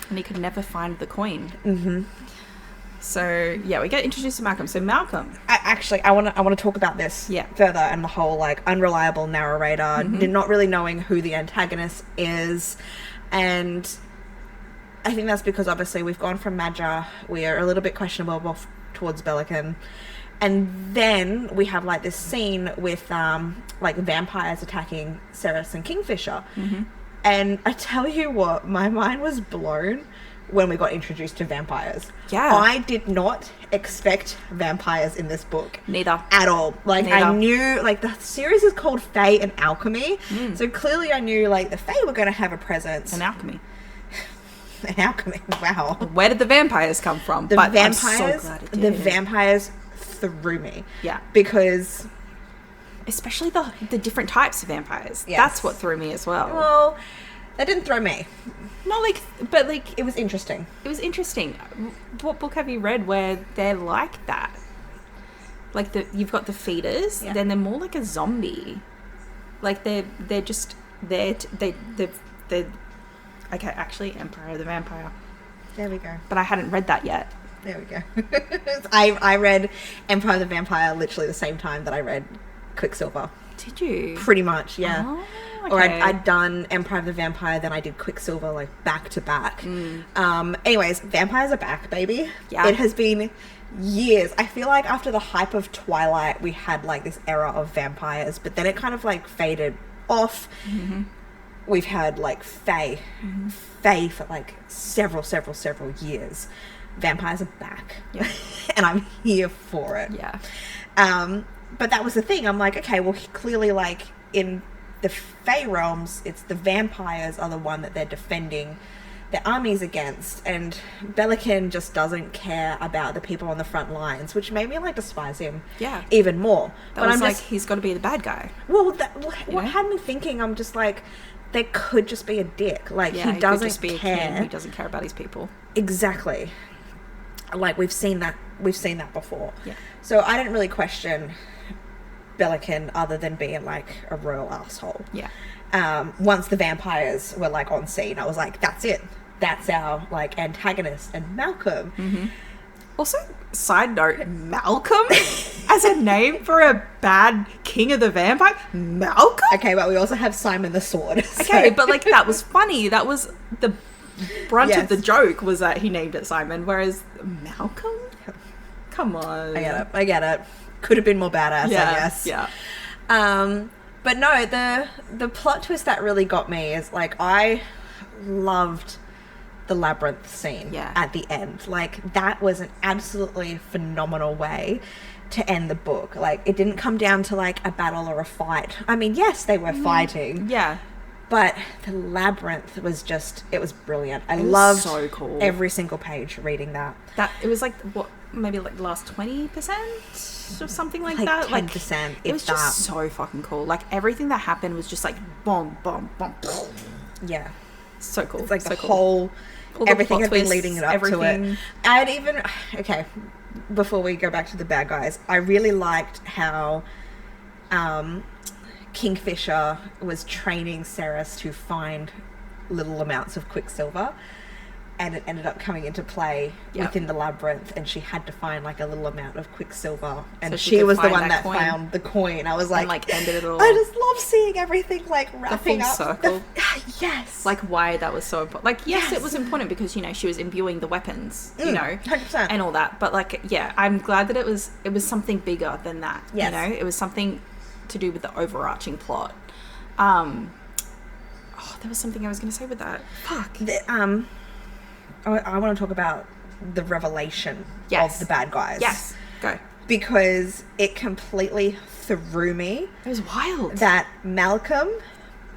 and he could never find the coin. So we get introduced to Malcolm. So Malcolm, I want to talk about this further, and the whole like unreliable narrator, not really knowing who the antagonist is, and I think that's because obviously we've gone from Madra, we are a little bit questionable towards Bellicon, and then we have like this scene with like vampires attacking Ceres and Kingfisher, and I tell you what, my mind was blown when we got introduced to vampires. I did not expect vampires in this book. Neither. At all. Like, Neither. I knew, like, the series is called Fae and Alchemy, so clearly I knew, like, the Fae were going to have a presence. An alchemy. An alchemy, wow. Where did the vampires come from? I'm so glad it did. The vampires threw me. Yeah. Because... especially the different types of vampires. Yes. That's what threw me as well. Well, that didn't throw me. Not like, but like... it was interesting. It was interesting. What book have you read where they're like that? Like, you've got the feeders, then they're more like a zombie. Like, they're just they're okay, actually, Empire of the Vampire. There we go. But I hadn't read that yet. There we go. I read Empire of the Vampire literally the same time that I read Quicksilver. Did you? Pretty much, yeah. Oh, okay. Or I'd done Empire of the Vampire, then I did Quicksilver, like, back to back. Anyways, vampires are back, baby. Yeah. It has been years. I feel like after the hype of Twilight, we had, like, this era of vampires, but then it kind of, like, faded off. We've had, like, Fae for, like, several years. Vampires are back. Yeah. And I'm here for it. Yeah. But that was the thing. I'm like, okay, well, clearly, like, in the Fae realms, it's the vampires are the one that they're defending their armies against, and Belichick just doesn't care about the people on the front lines, which made me, like, despise him even more. That was like, he's got to be the bad guy. Well, what had me thinking, I'm just like, there could just be a dick. Like, he doesn't just be care. A king who doesn't care about his people. Exactly. Like, we've seen that before. Yeah. So I didn't really question Belichick other than being, like, a royal asshole. Yeah. Once the vampires were, like, on scene, I was like, that's it. That's our, like, antagonist. And Malcolm. Also, side note, Malcolm as a name for a bad king of the vampire? Malcolm? Okay, but we also have Simon the Sword. So. Okay, but, like, that was funny. That was the brunt Yes. of the joke, was that he named it Simon, whereas Malcolm? Come on. I get it. Could have been more badass, I guess. Yeah. But no, the plot twist that really got me is, like, I loved the labyrinth scene at the end. Like, that was an absolutely phenomenal way to end the book. Like, it didn't come down to, like, a battle or a fight. I mean, yes, they were fighting. Yeah. But the labyrinth was just, it was brilliant. I loved so cool. every single page reading that. It was like, what, maybe like the last 20% or something like that? 10%, like, it was just so fucking cool. Like, everything that happened was just like, boom, boom, boom. Yeah. So cool. It's like so the cool. whole, everything had been twists, leading it up to it. I'd even, okay, before we go back to the bad guys, I really liked how Kingfisher was training Ceres to find little amounts of Quicksilver, and it ended up coming into play within the labyrinth, and she had to find, like, a little amount of Quicksilver, and so she was the one that coin. found the coin. I was like, and, like, ended it all. I just love seeing everything, like, wrapping the full up. circle. Yes. Like, why that was so important. Like, yes, it was important because, you know, she was imbuing the weapons, you know, 100%. and all that. But, like, yeah, I'm glad that it was something bigger than that. Yes. You know, it was something to do with the overarching plot. There was something I was going to say with that. Fuck. I want to talk about the revelation of the bad guys. Yes. Go. Because it completely threw me. It was wild. That Malcolm,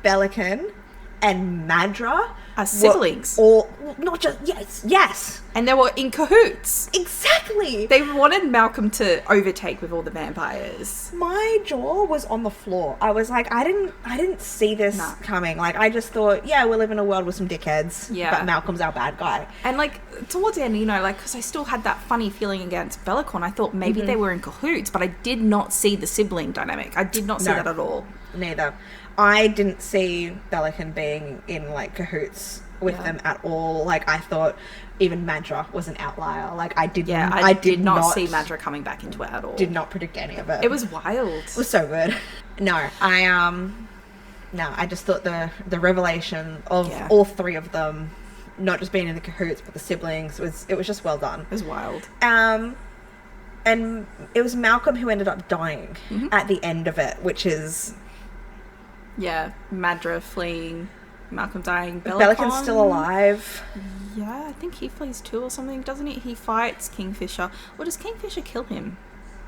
Belichick, and Madra are siblings. Not just, yes. And they were in cahoots. Exactly. They wanted Malcolm to overtake with all the vampires. My jaw was on the floor. I was like, I didn't see this coming. Like, I just thought, yeah, we live in a world with some dickheads. Yeah. But Malcolm's our bad guy. And, like, towards the end, you know, like, because I still had that funny feeling against Bellicon. I thought maybe they were in cahoots, but I did not see the sibling dynamic. I did not see that at all. Neither. I didn't see Belichick being in, like, cahoots with them at all. Like, I thought even Madra was an outlier. Like, I did not see Madra coming back into it at all. Did not predict any of it. It was wild. It was so good. No, I just thought the revelation of all three of them, not just being in the cahoots but the siblings, it was just well done. It was wild. And it was Malcolm who ended up dying at the end of it, which is... Yeah, Madra fleeing, Malcolm dying, Bellicon's still alive. Yeah, I think he flees too or something, doesn't he? He fights Kingfisher. Or does Kingfisher kill him?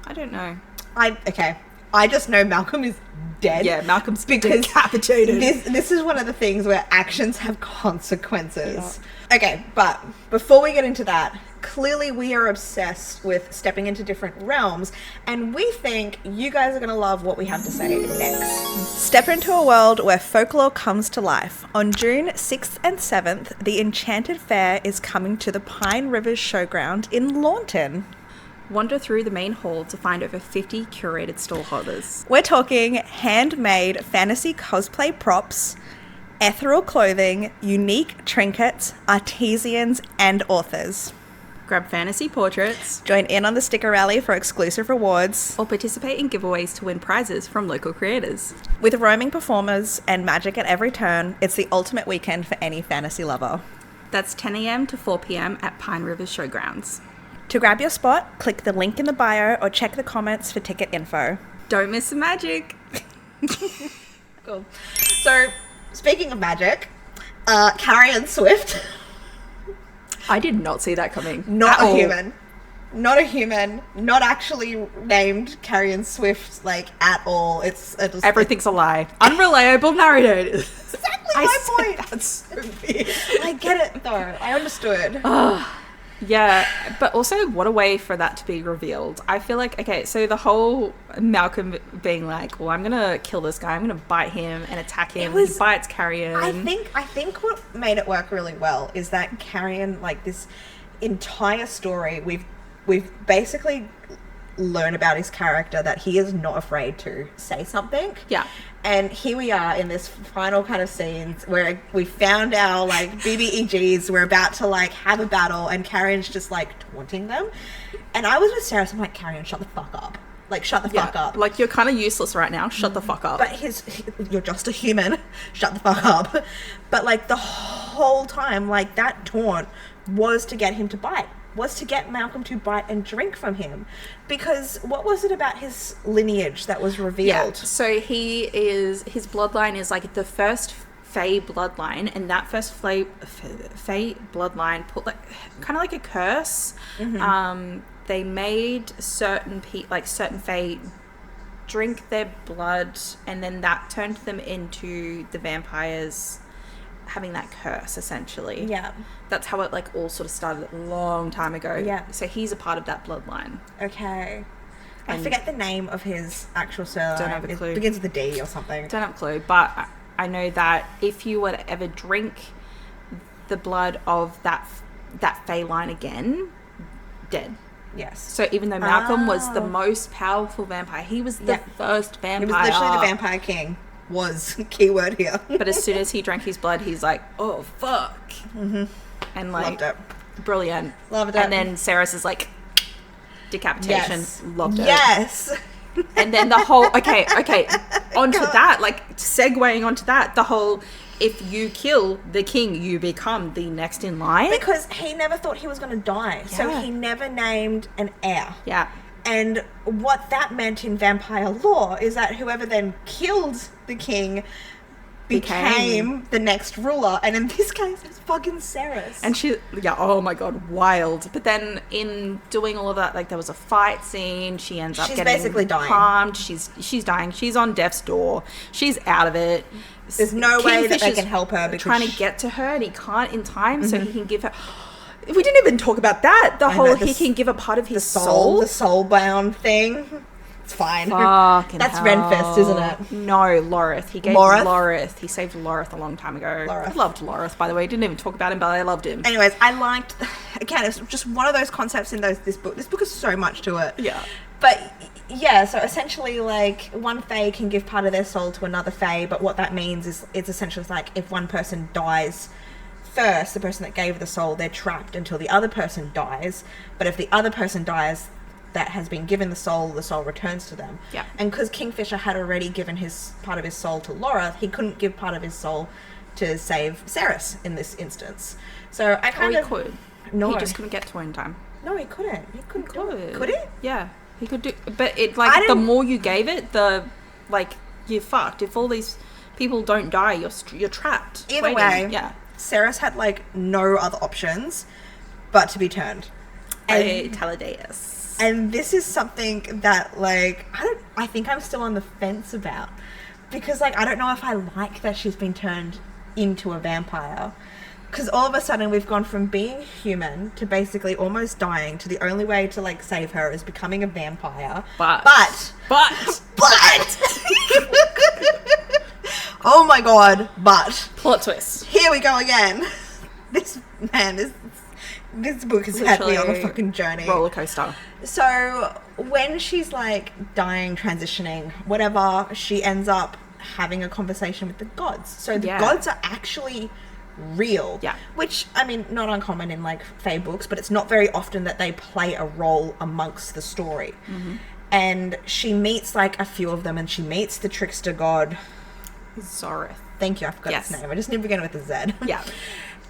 I don't know. I just know Malcolm is dead. Yeah, Malcolm's decapitated. This is one of the things where actions have consequences. Yeah. Okay, but before we get into that, clearly we are obsessed with stepping into different realms, and we think you guys are going to love what we have to say next. Step into a world where folklore comes to life. On June 6th and 7th, the Enchanted Fair is coming to the Pine Rivers Showground in Launton. Wander through the main hall to find over 50 curated stallholders. We're talking handmade fantasy cosplay props, ethereal clothing, unique trinkets, artisans, and authors. Grab fantasy portraits Join in on the sticker rally for exclusive rewards, or participate in giveaways to win prizes from local creators. with roaming performers and magic at every turn. It's the ultimate weekend for any fantasy lover. That's 10 a.m. to 4 p.m. at Pine River Showgrounds. To grab your spot, click the link in the bio or check the comments for ticket info. Don't miss the magic. Cool. So, speaking of magic, Carrion Swift, I did not see that coming. not at a all. human. Not a human. Not actually named Carrion Swift, like, at all. It's Everything's a lie. Unreliable narrators. exactly my point. That's so weird. I get it, though. I understood. Yeah, but also what a way for that to be revealed. I feel like, okay, so the whole Malcolm being like, well, I'm going to kill this guy. I'm going to bite him and attack him. He bites Carrion. I think what made it work really well is that Carrion, like, this entire story, we've basically learned about his character that he is not afraid to say something. Yeah. And here we are in this final kind of scenes where we found our, like, BBEGs. We're about to, like, have a battle, and Carrion's just, like, taunting them. And I was with Sarah, so I'm like, Carrion, shut the fuck up. Like, shut the fuck up. Like, you're kind of useless right now. Shut the fuck up. But you're just a human. Shut the fuck up. But, like, the whole time, like, that taunt was to get him to bite. Was to get Malcolm to bite and drink from him. Because what was it about his lineage that was revealed? Yeah, so his bloodline is like the first Fae bloodline, and that first Fae bloodline put like kind of like a curse. Mm-hmm. They made certain Fae drink their blood, and then that turned them into the vampires having that curse, essentially. Yeah. That's how it like all sort of started a long time ago. Yeah. So he's a part of that bloodline. Okay. I And- forget the name of his actual surname. Don't have a clue. It begins with a D or something. Don't have a clue, but I know that if you were to ever drink the blood of that Fae line again, dead. Yes. So even though Malcolm was the Oh. most powerful vampire, he was the Yeah. first vampire. He was literally the vampire king. Was keyword here. But as soon as he drank his blood, he's like, oh, fuck. Mm-hmm. And like, Loved it. brilliant. Loved it. And then Ceres is like, decapitation. Yes. Loved it. Yes. And then the whole, okay, onto that, like segueing onto that, the whole, if you kill the king, you become the next in line. Because he never thought he was going to die. So Yeah. he never named an heir. Yeah. And what that meant in vampire law is that whoever then killed the king became the next ruler. And in this case, it's fucking Ceres. And oh my god, wild. But then in doing all of that, like there was a fight scene. She ends up She's getting basically dying. harmed. She's dying. She's on death's door. She's out of it. There's no way that they Kingfisher's can help her because trying to get to her, and he can't in time, so he can give her. We didn't even talk about that. The whole know, he can give a part of the his the soul-bound thing. It's fine. Fucking That's hell. Renfest, isn't it? No, Lorith. He gave Lorith? Lorith. He saved Lorith a long time ago. Lorith. I loved Lorith, by the way. Didn't even talk about him, but I loved him. Anyways, I liked. Again, it's just one of those concepts in this book. This book has so much to it. Yeah. But yeah, so essentially, like, one Fae can give part of their soul to another Fae, but what that means is it's essentially like if one person dies first, the person that gave the soul, they're trapped until the other person dies. But if the other person dies that has been given the soul returns to them. Yeah. And because Kingfisher had already given his part of his soul to Laura, he couldn't give part of his soul to save Ceres in this instance. So I Or kind he of... could. No. He just couldn't get to her in time. No, he couldn't. He couldn't do it. Could he? Yeah. He could do, but it I like the didn't- more you gave it, the like you're fucked. If all these people don't die, you're trapped. Either waiting. way, yeah. Ceres had like no other options but to be turned. Hey, Taladeus. And this is something that like I think I'm still on the fence about, because like I don't know if I like that she's been turned into a vampire, because all of a sudden we've gone from being human to basically almost dying to the only way to like save her is becoming a vampire. But oh my god, but plot twist. here we go again. This man is This book has had me on a Literally fucking journey. roller coaster. So when she's like dying, transitioning, whatever, she ends up having a conversation with the gods. So the gods are actually real. Yeah. Which, I mean, not uncommon in like fae books, but it's not very often that they play a role amongst the story. Mm-hmm. And she meets like a few of them, and she meets the trickster god. Zorith. Thank you, I forgot his name. I just need to begin with a Z. Yeah.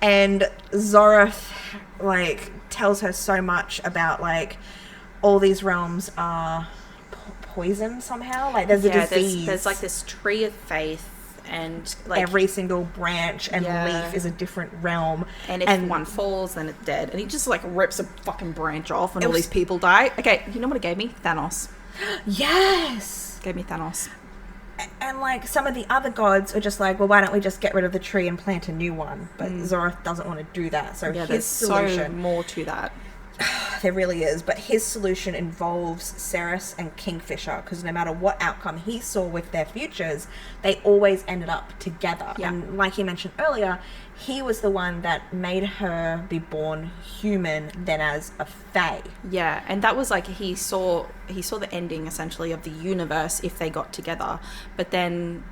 And Zorith, like, tells her so much about, like, all these realms are poisoned somehow. Like, there's a disease. There's, like, this tree of faith, and, like... every single branch and leaf is a different realm. And if one falls, then it's dead. And he just, like, rips a fucking branch off, and all these people die. Okay, you know what it gave me? Thanos. Yes! Gave me Thanos. And, like, some of the other gods are just like, well, why don't we just get rid of the tree and plant a new one? But Zorith doesn't want to do that. So his solution... so more to that. There really is. But his solution involves Ceres and Kingfisher, because no matter what outcome he saw with their futures, they always ended up together. Yeah. And like you mentioned earlier, he was the one that made her be born human, then as a fae. Yeah, and that was like he saw the ending essentially of the universe if they got together, but then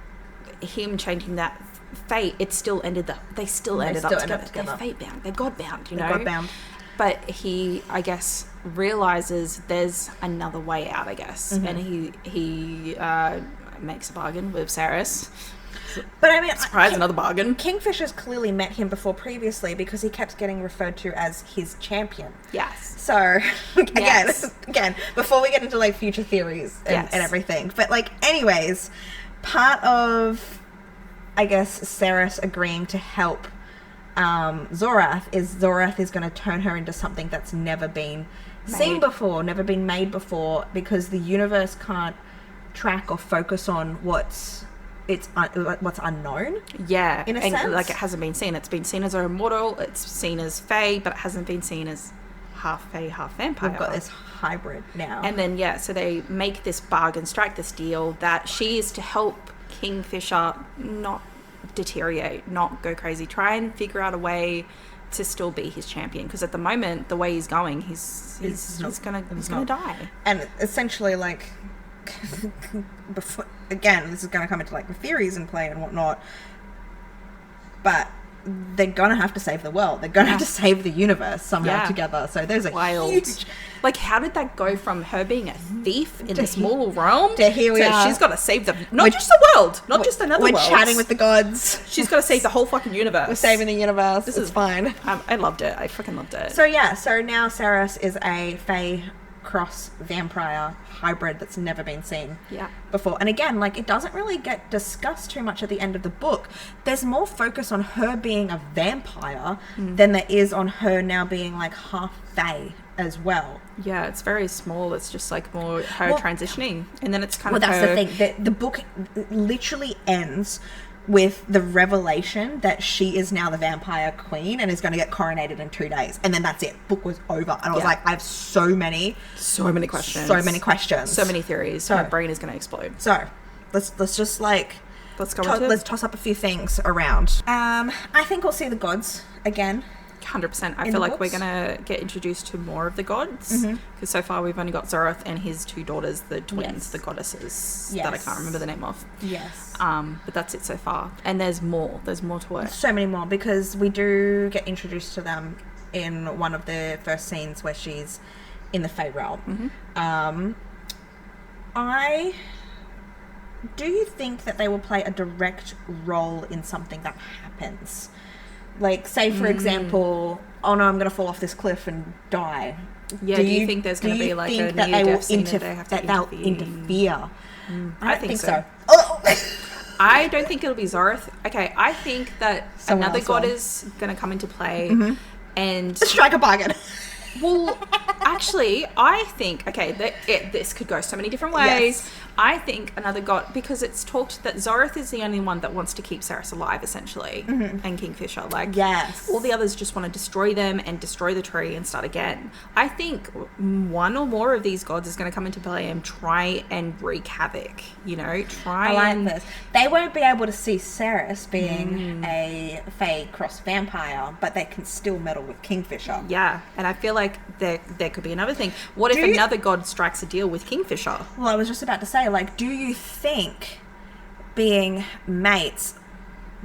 him changing that fate, it still ended they still ended up together. They're fate bound, they're God bound, you know. God bound. But he, I guess, realizes there's another way out, I guess, and he makes a bargain with Ceres. But I mean, surprise, another bargain. Kingfisher's clearly met him before previously, because he kept getting referred to as his champion. Yes. So again, before we get into like future theories and everything, but like, anyways, part of, I guess, Ceres agreeing to help Zorith is going to turn her into something that's never been seen before, never been made before, because the universe can't track or focus on what's unknown. Yeah, in a sense, like it hasn't been seen. It's been seen as immortal. It's seen as fae, but it hasn't been seen as half fae, half vampire. We've got this hybrid now. And then so they make this bargain, strike this deal that she is to help Kingfisher not deteriorate, not go crazy, try and figure out a way to still be his champion, because at the moment the way he's going, he's gonna die. And essentially, like, before, again, this is going to come into like the theories and play and whatnot, but they're gonna have to save the world. They're gonna have to save the universe somehow together. So there's a huge... Like, how did that go from her being a thief in this mortal realm to here we are? She's got to save just the world, not just another world. We're chatting with the gods. She's got to save the whole fucking universe. We're saving the universe. This is fine. I loved it. I freaking loved it. So now Ceres is a fae cross vampire hybrid that's never been seen before. And again, like, it doesn't really get discussed too much at the end of the book. There's more focus on her being a vampire than there is on her now being like half fae as well. Yeah, it's very small. It's just like more her transitioning, and then it's kind of that's the thing. The book literally ends with the revelation that she is now the vampire queen and is going to get coronated in 2 days, and then that's it. Book was over, and I was like, I have so many questions, so many theories. So my brain is going to explode. So let's just like let's toss up a few things around. I think we'll see the gods again. 100%. I feel like we're gonna get introduced to more of the gods, because so far we've only got Zorith and his two daughters, the twins, the goddesses that I can't remember the name of. But that's it so far, and there's more to it. So many more, because we do get introduced to them in one of the first scenes where she's in the Fae realm. Do you think that they will play a direct role in something that happens? Like, say, for example, oh no, I'm going to fall off this cliff and die. Yeah, do you think there's going to be like a near-death scene that they have to interfere? I think so. I don't think it'll be Zorith. Okay, I think that another god is going to come into play and... Strike a bargain. Well, actually, I think, okay, this could go so many different ways. Yes. I think another god, because it's talked that Zorith is the only one that wants to keep Ceres alive, essentially, and Kingfisher. Like, Yes. all the others just want to destroy them and destroy the tree and start again. I think one or more of these gods is going to come into play and try and wreak havoc, you know? I like this. They won't be able to see Ceres being a Fae cross vampire, but they can still meddle with Kingfisher. Yeah, and I feel like there could be another thing. What if another god strikes a deal with Kingfisher? Well, I was just about to say, like, do you think being mates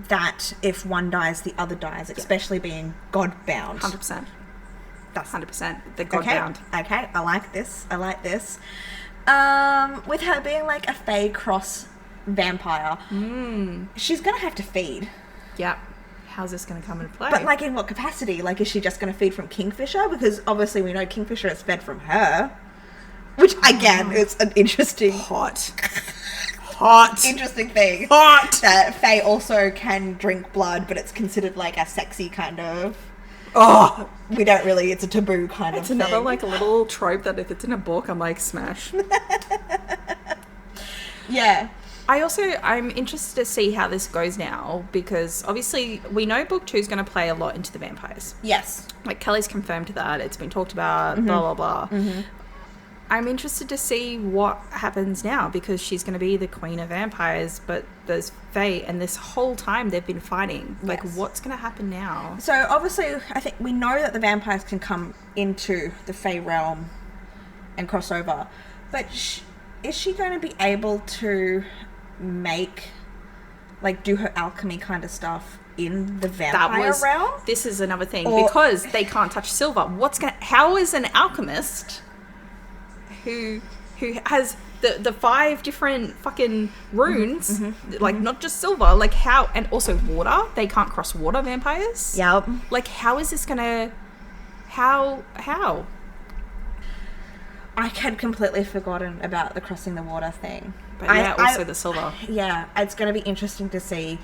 that if one dies, the other dies, especially being god-bound? 100%. That's 100%. They're god-bound. Okay, I like this. With her being like a Fae cross vampire, she's gonna have to feed. Yeah. How's this going to come into play? But like in what capacity? Like, is she just going to feed from Kingfisher? Because obviously we know Kingfisher is fed from her. Which, again, is an interesting... Hot. Interesting thing. Hot. That Fae also can drink blood, but it's considered like a sexy kind of... Oh. We don't really... It's a taboo kind of thing. It's another like little trope that if it's in a book, I'm like, smash. Yeah. I'm interested to see how this goes now, because obviously we know book 2 is going to play a lot into the vampires. Yes. Like, Kelly's confirmed that. It's been talked about, blah, blah, blah. I'm interested to see what happens now, because she's going to be the queen of vampires, but there's Fae, and this whole time they've been fighting. Like, what's going to happen now? So, obviously, I think we know that the vampires can come into the Fae realm and cross over, but is she going to be able to make, like, do her alchemy kind of stuff in the vampire realm? This is another thing, because they can't touch silver. How is an alchemist who has the 5 different fucking runes, like, not just silver, like, how, and also water, they can't cross water vampires? Yep. Like, how is this gonna, how? I had completely forgotten about the crossing the water thing. But yeah, also the silver. Yeah, it's going to be interesting to see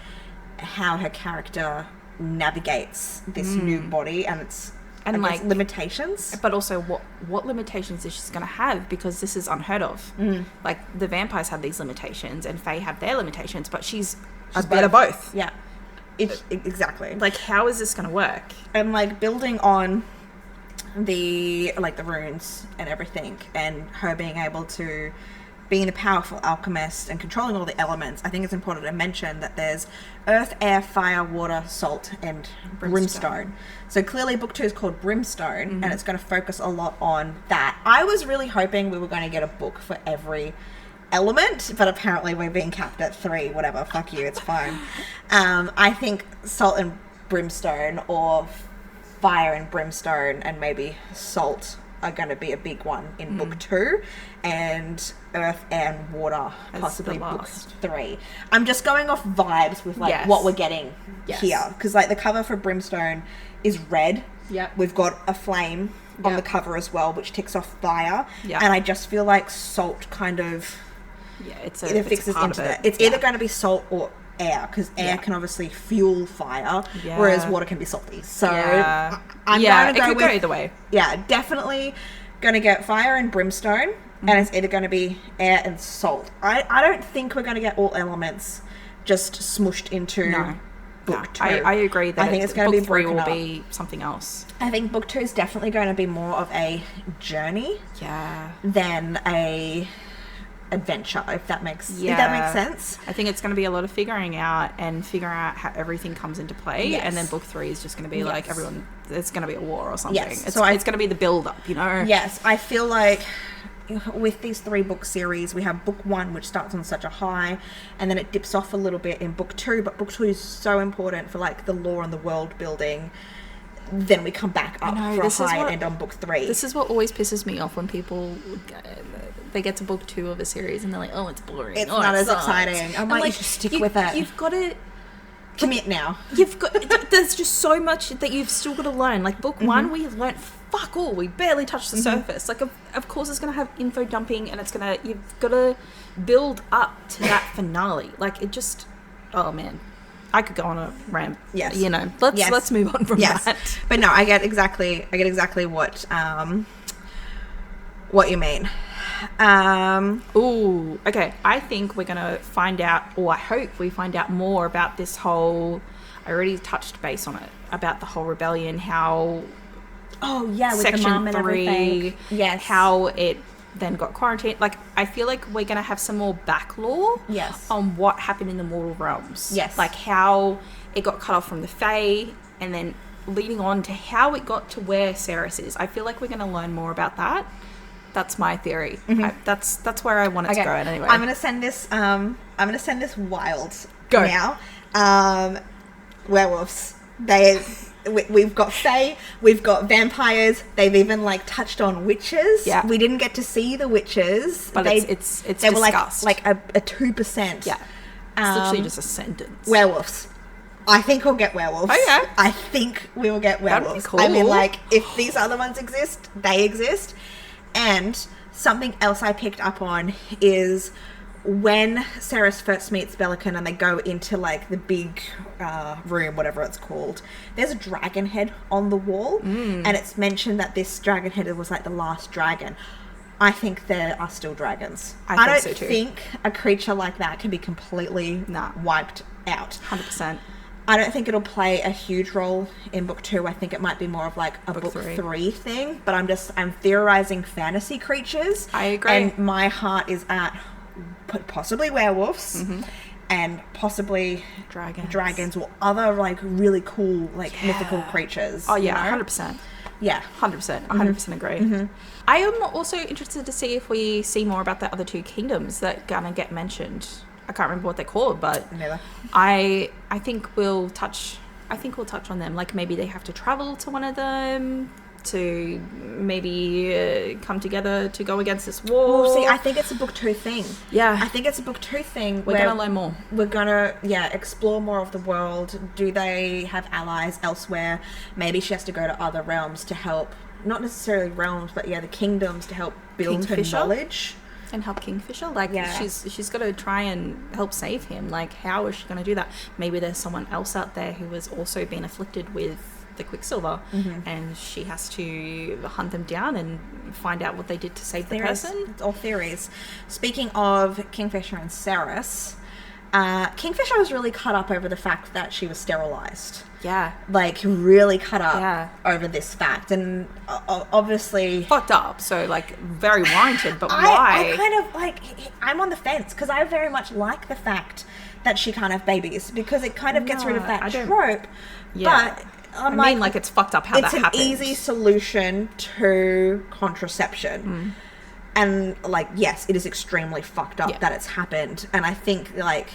how her character navigates this new body and its limitations. But also what limitations is she going to have, because this is unheard of. Like, the vampires have these limitations and Fae have their limitations, but she's a bit of both. Yeah, exactly. Like, how is this going to work? And like building on the runes and everything, and her being able to being a powerful alchemist and controlling all the elements, I think it's important to mention that there's earth, air, fire, water, salt, and brimstone. So clearly book 2 is called Brimstone, and it's going to focus a lot on that. I was really hoping we were going to get a book for every element, but apparently we're being capped at 3. Whatever, fuck you, it's fine. I think salt and brimstone, or fire and brimstone and maybe salt, are going to be a big one in book 2, and earth and water possibly book 3. I'm just going off vibes with what we're getting here, because like the cover for Brimstone is red. We've got a flame on the cover as well, which ticks off fire, and I just feel like salt kind of it fixes into that. It's either going to be salt or air, because air can obviously fuel fire, whereas water can be salty. So I'm going to go with, either way. Yeah, definitely going to get fire and brimstone, and it's either going to be air and salt. I don't think we're going to get all elements just smooshed into book 2. I agree that I think it's going to be book 3 broken will up. be something else. I think book 2 is definitely going to be more of a journey than a adventure, if that makes sense. I think it's going to be a lot of figuring out how everything comes into play, and then book 3 is just going to be like everyone, it's going to be a war or something. It's going to be the build up, you know. Yes, I feel like with these 3 book series, we have book 1, which starts on such a high, and then it dips off a little bit in book 2, but book 2 is so important for like the lore and the world building. Then we come back up for a high and end on book 3. This is what always pisses me off, when people they get to book 2 of a series and they're like, oh, it's boring. It's not as exciting. I'm like, you should stick with it. You've got to commit now. There's just so much that you've still got to learn. Like book 1, we learnt fuck all. We barely touched the surface. Like, of course it's going to have info dumping, and you've got to build up to that finale. Like, it just, oh man. I could go on a rant. Yes. You know, let's move on from that. But no, I get exactly what you mean. Ooh, okay. I think we're gonna find out, or I hope we find out more about this whole. I already touched base on it about the whole rebellion. How with Section the mom and 3, everything. Yes. how it then got quarantined. Like, I feel like we're going to have some more back lore Yes. on what happened in the mortal realms. Yes. Like, how it got cut off from the Fae, and then leading on to how it got to where Ceres is. I feel like we're going to learn more about that. That's my theory. That's where I want it to go. Anyway, I'm gonna send this wild Go. now. Werewolves. We've got fae, we've got vampires. They've even like touched on witches. Yeah. We didn't get to see the witches, but it's they were discussed. like a 2%. Yeah, it's literally just a sentence. Werewolves. I think we'll get werewolves. Oh, yeah. I think we will get That'd be werewolves. cool. I mean, like, if these other ones exist, they exist. And something else I picked up on is when Ceres first meets Bellicon and they go into, like, the big room, whatever it's called, there's a dragon head on the wall. And it's mentioned that this dragon head was, like, the last dragon. I think there are still dragons. I don't so too. think a creature like that can be completely wiped out. 100%. I don't think it'll play a huge role in book 2. I think it might be more of like a book 3 thing. But I'm theorizing fantasy creatures. I agree. And my heart is at possibly werewolves and possibly dragons or other like really cool like mythical creatures. Oh yeah, you know? 100%. Yeah, 100%. 100% agree. I am also interested to see if we see more about the other 2 kingdoms that gonna get mentioned. I can't remember what they're called, but neither. I think we'll touch on them. Like maybe they have to travel to one of them to maybe come together to go against this war. Well, see, I think it's a book 2 thing. Yeah, I think it's a book 2 thing. We're gonna learn more. We're gonna explore more of the world. Do they have allies elsewhere? Maybe she has to go to other realms to help. Not necessarily realms, but the kingdoms to help build her knowledge. And help Kingfisher, like she's got to try and help save him. Like, how is she going to do that? Maybe there's someone else out there who has also been afflicted with the Quicksilver, and she has to hunt them down and find out what they did to save the person. It's all theories. Speaking of Kingfisher and Ceres, Kingfisher was really cut up over the fact that she was sterilized. Yeah. Like, really cut up over this fact. And obviously... fucked up. So, like, very warranted, but why? I kind of, like... I'm on the fence, because I very much like the fact that she can't have babies, because it kind of gets rid of that trope. Yeah. But... I mean, like, it's fucked up how that happens. It's an easy solution to contraception. And, like, yes, it is extremely fucked up that it's happened. And I think, like...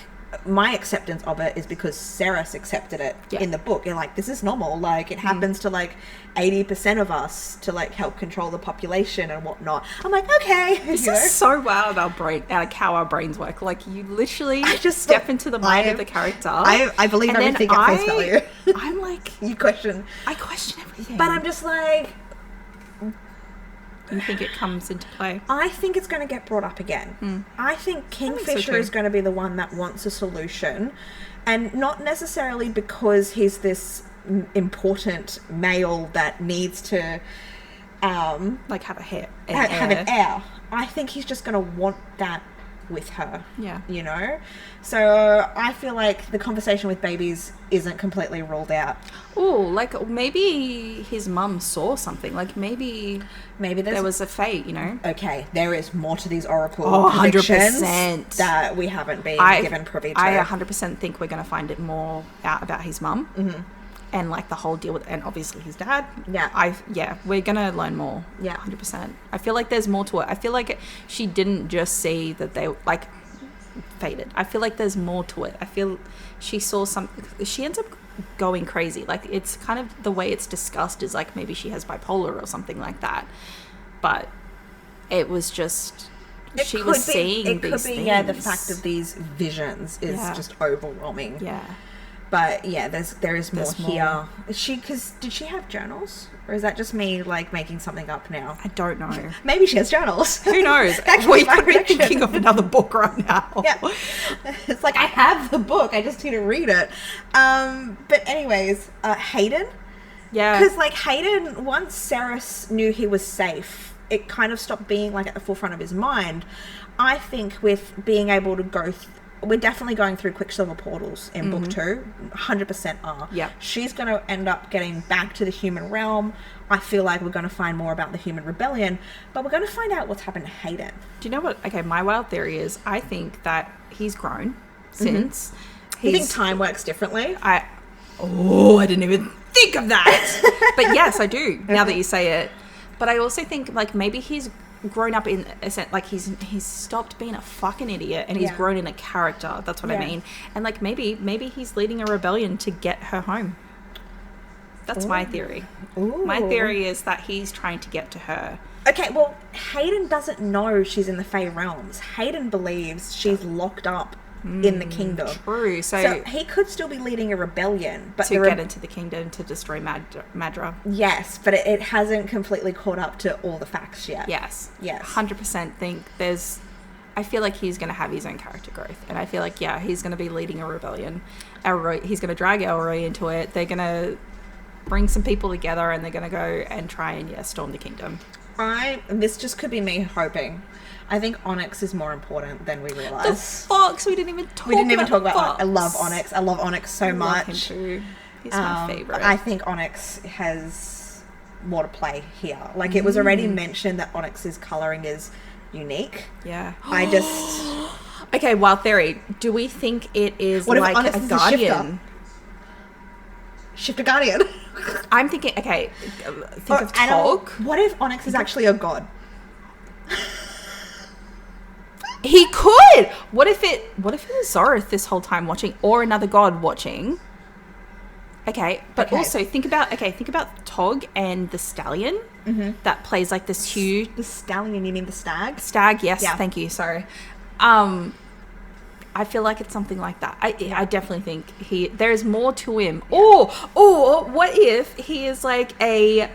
my acceptance of it is because Ceres accepted it in the book. You're like, this is normal. Like, it happens to like 80% of us to like help control the population and whatnot. I'm like, okay. This is so wild out how our brains work. Like, you literally just step into the mind of the character. I believe everything at face value. I'm like, I question everything. But I'm just like, you think it comes into play? I think it's going to get brought up again. I think Kingfisher is going to be the one that wants a solution, and not necessarily because he's this important male that needs to like have an heir. I think he's just going to want that with her. Yeah. You know? So I feel like the conversation with babies isn't completely ruled out. Oh, like maybe his mum saw something. Like maybe there was a fate, you know? Okay, there is more to these oracle 100% that we haven't been given privy to. I 100% think we're going to find it more out about his mum. And like the whole deal with, and obviously his dad. We're gonna learn more. 100%. I feel like there's more to it. I feel like she didn't just see that they like faded. I feel like there's more to it. I feel she saw something. She ends up going crazy. Like, it's kind of the way it's discussed is like maybe she has bipolar or something like that. But it was just she was seeing these things. Yeah, the fact of these visions is just overwhelming. Yeah. But yeah, there is more There's here. Did she have journals? Or is that just me, like, making something up now? I don't know. Maybe she has journals. Who knows? That could We be my could be prediction. thinking of another book right now. Yeah. It's like, I have the book, I just need to read it. But anyways, Hayden. Yeah. Because, like, Hayden, once Ceres knew he was safe, it kind of stopped being, like, at the forefront of his mind. I think with being able to go... we're definitely going through Quicksilver portals in book 2. 100% are. Yeah. She's going to end up getting back to the human realm. I feel like we're going to find more about the human rebellion, but we're going to find out what's happened to Hayden. Do you know what? Okay, my wild theory is I think that he's grown since. You think time works differently? I didn't even think of that. But yes, I do, now that you say it. But I also think, like, maybe he's grown up in a sense, like he's stopped being a fucking idiot and he's grown in a character. That's what I mean. And like maybe he's leading a rebellion to get her home. That's my theory. Ooh. My theory is that he's trying to get to her. Okay, well, Hayden doesn't know she's in the Fey realms. Hayden believes she's locked up in the kingdom. True. So he could still be leading a rebellion, but to get into the kingdom to destroy Madra. Yes, but it hasn't completely caught up to all the facts yet. Yes. Yes. 100% think I feel like he's going to have his own character growth. And I feel like, he's going to be leading a rebellion. He's going to drag Elroy into it. They're going to bring some people together and they're going to go and try and, storm the kingdom. This just could be me hoping. I think Onyx is more important than we The realize. fox! We didn't even talk about Onyx. I love Onyx. I love Onyx so much. Love him too. He's my favourite. I think Onyx has more to play here. Like, it was already mentioned that Onyx's colouring is unique. Yeah. I just... Okay, wild theory. Do we think it is What if like Onyx a is guardian? Shifter Guardian. I'm thinking, okay, think of animal. Tog. What if Onyx is actually a god? He could. What if it was Zorith this whole time watching, or another god watching? Okay, but also think about Tog and the stallion that plays like this huge The stallion, you mean the stag? stag. Yes, Yeah. thank you. Sorry. I feel like it's something like that. I definitely think there's more to him. Yeah. Or what if he is like a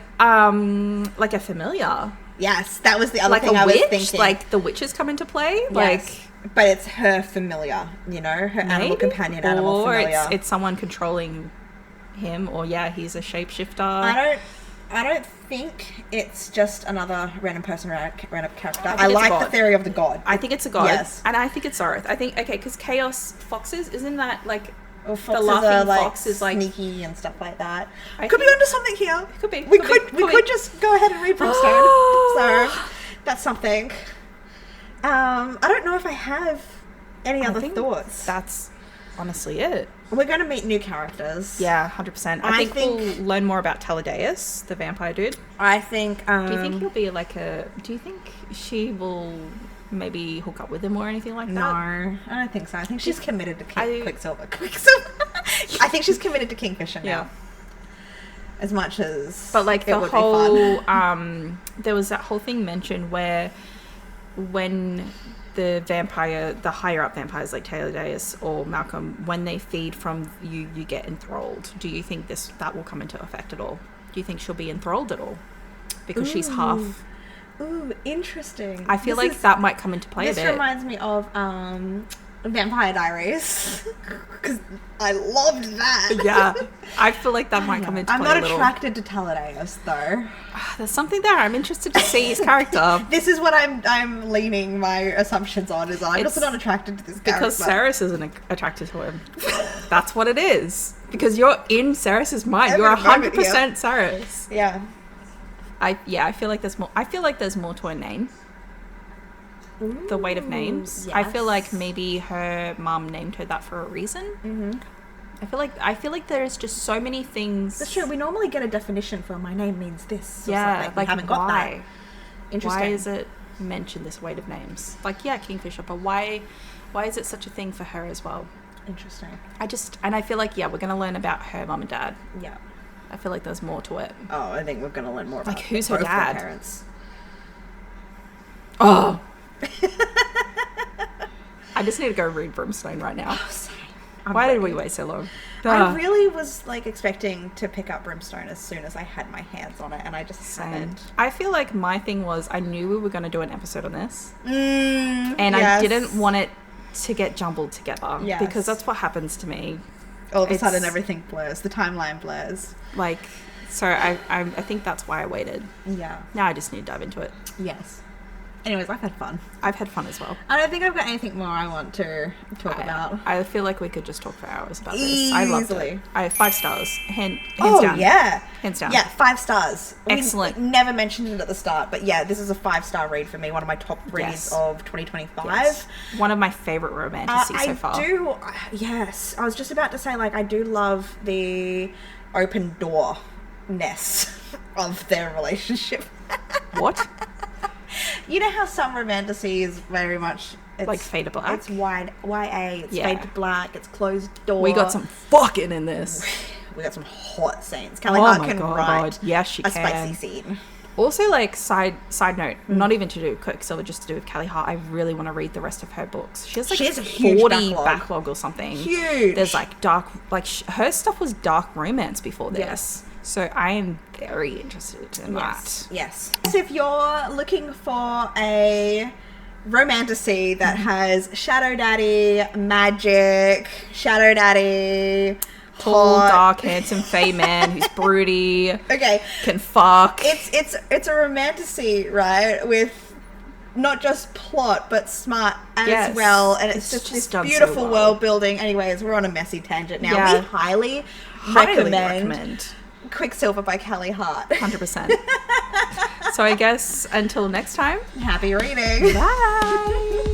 familiar? Yes, that was the other Like thing a I was witch? thinking. Like the witches come into play? Yes. Like, but it's her familiar, her animal maybe? companion, animal or familiar. it's someone controlling him, or he's a shapeshifter. I don't think it's just another random person, random character. I it's a like the god. theory of the god. I think it's a god. Yes. And I think it's Zorith. I think, because Chaos Foxes, isn't that like... Or the laughing fox is like sneaky and stuff like that. I Could be think- onto something here. Could be. We Could could be. just go ahead and read Brimstone. So that's something. I don't know if I have any other think thoughts. That's honestly it. We're going to meet new characters. Yeah, 100%. I think we'll learn more about Taladeus, the vampire dude. I think. Do you think he'll be like do you think she will maybe hook up with him or anything like No, that? I don't think so. I think she's committed to Quicksilver. I think she's committed to Kingfisher now. Yeah. As much as. But like it the would whole, be fun. there was that whole thing mentioned where when the higher up vampires like Taladeus or Malcolm, when they feed from you get enthralled. Do you think that will come into effect at all? Do you think she'll be enthralled at all? Because she's half... Ooh, interesting. I feel like that might come into play a bit. This reminds me of Vampire Diaries. Because I loved that. Yeah. I feel like that might come into play I'm not a little. attracted to Taladeus, though. There's something there. I'm interested to see his character. This is what I'm leaning my assumptions on, is I'm just not attracted to this character. Because Ceres isn't attracted to him. That's what it is. Because you're in Ceres's mind. You're 100% Ceres. Yeah. I feel like there's more. I feel like there's more to her name. Ooh, the weight of names. yes. I feel like maybe her mum named her that for a reason. Mm-hmm. I feel like there's just so many things. That's true. We normally get a definition for my name means this. Or Yeah, something. like we haven't got why? that. Interesting. Why is it mentioned this weight of names? Like, yeah, Kingfisher, but why is it such a thing for her as well? Interesting. I feel like, we're going to learn about her mum and dad. Yeah. I feel like there's more to it. Oh, I think we're going to learn more about Like, who's her both their dad? parents. Oh. I just need to go read Brimstone right now. I'm Why ready. did we wait so long? I really was like expecting to pick up Brimstone as soon as I had my hands on it, and I just haven't. I feel like my thing was I knew we were going to do an episode on this, and I didn't want it to get jumbled together, Yes. because that's what happens to me. All of a sudden, everything blurs. The timeline blurs. Like, so I think that's why I waited. Yeah. Now I just need to dive into it. Yes. Anyways, I've had fun. I've had fun as well. I don't think I've got anything more I want to talk about. I feel like we could just talk for hours about this. I loved it. I 5 stars. Hands down. Yeah. Hands down. Yeah, 5 stars. Excellent. We never mentioned it at the start, but yeah, this is a 5-star read for me. One of my top reads of 2025. Yes. One of my favorite romantasy so far. Yes. I was just about to say, like, I do love the open door-ness of their relationship. What? You know how some romantasy is very much... It's, like Fade to Black? It's YA, it's Fade to Black, it's closed door. We got some fucking in this. We got some hot scenes. Callie Hart can write yes, she a can. spicy scene. Also, like, side note, not even to do with Quicksilver, just to do with Callie Hart, I really want to read the rest of her books. She has like a huge 40 backlog or something. Huge. There's like dark, like her stuff was dark romance before this. Yes. So I am very interested in that. Yes. So if you're looking for a romantasy that has Shadow Daddy, magic, Shadow Daddy, tall, hot. dark, handsome, fey man who's broody. Okay. Can fuck. It's a romantasy, right? With not just plot but smart as well, and it's just this beautiful world building. Anyways, we're on a messy tangent now. Yeah. We highly recommend Quicksilver by Callie Hart. 100%. So I guess until next time, happy reading. Bye.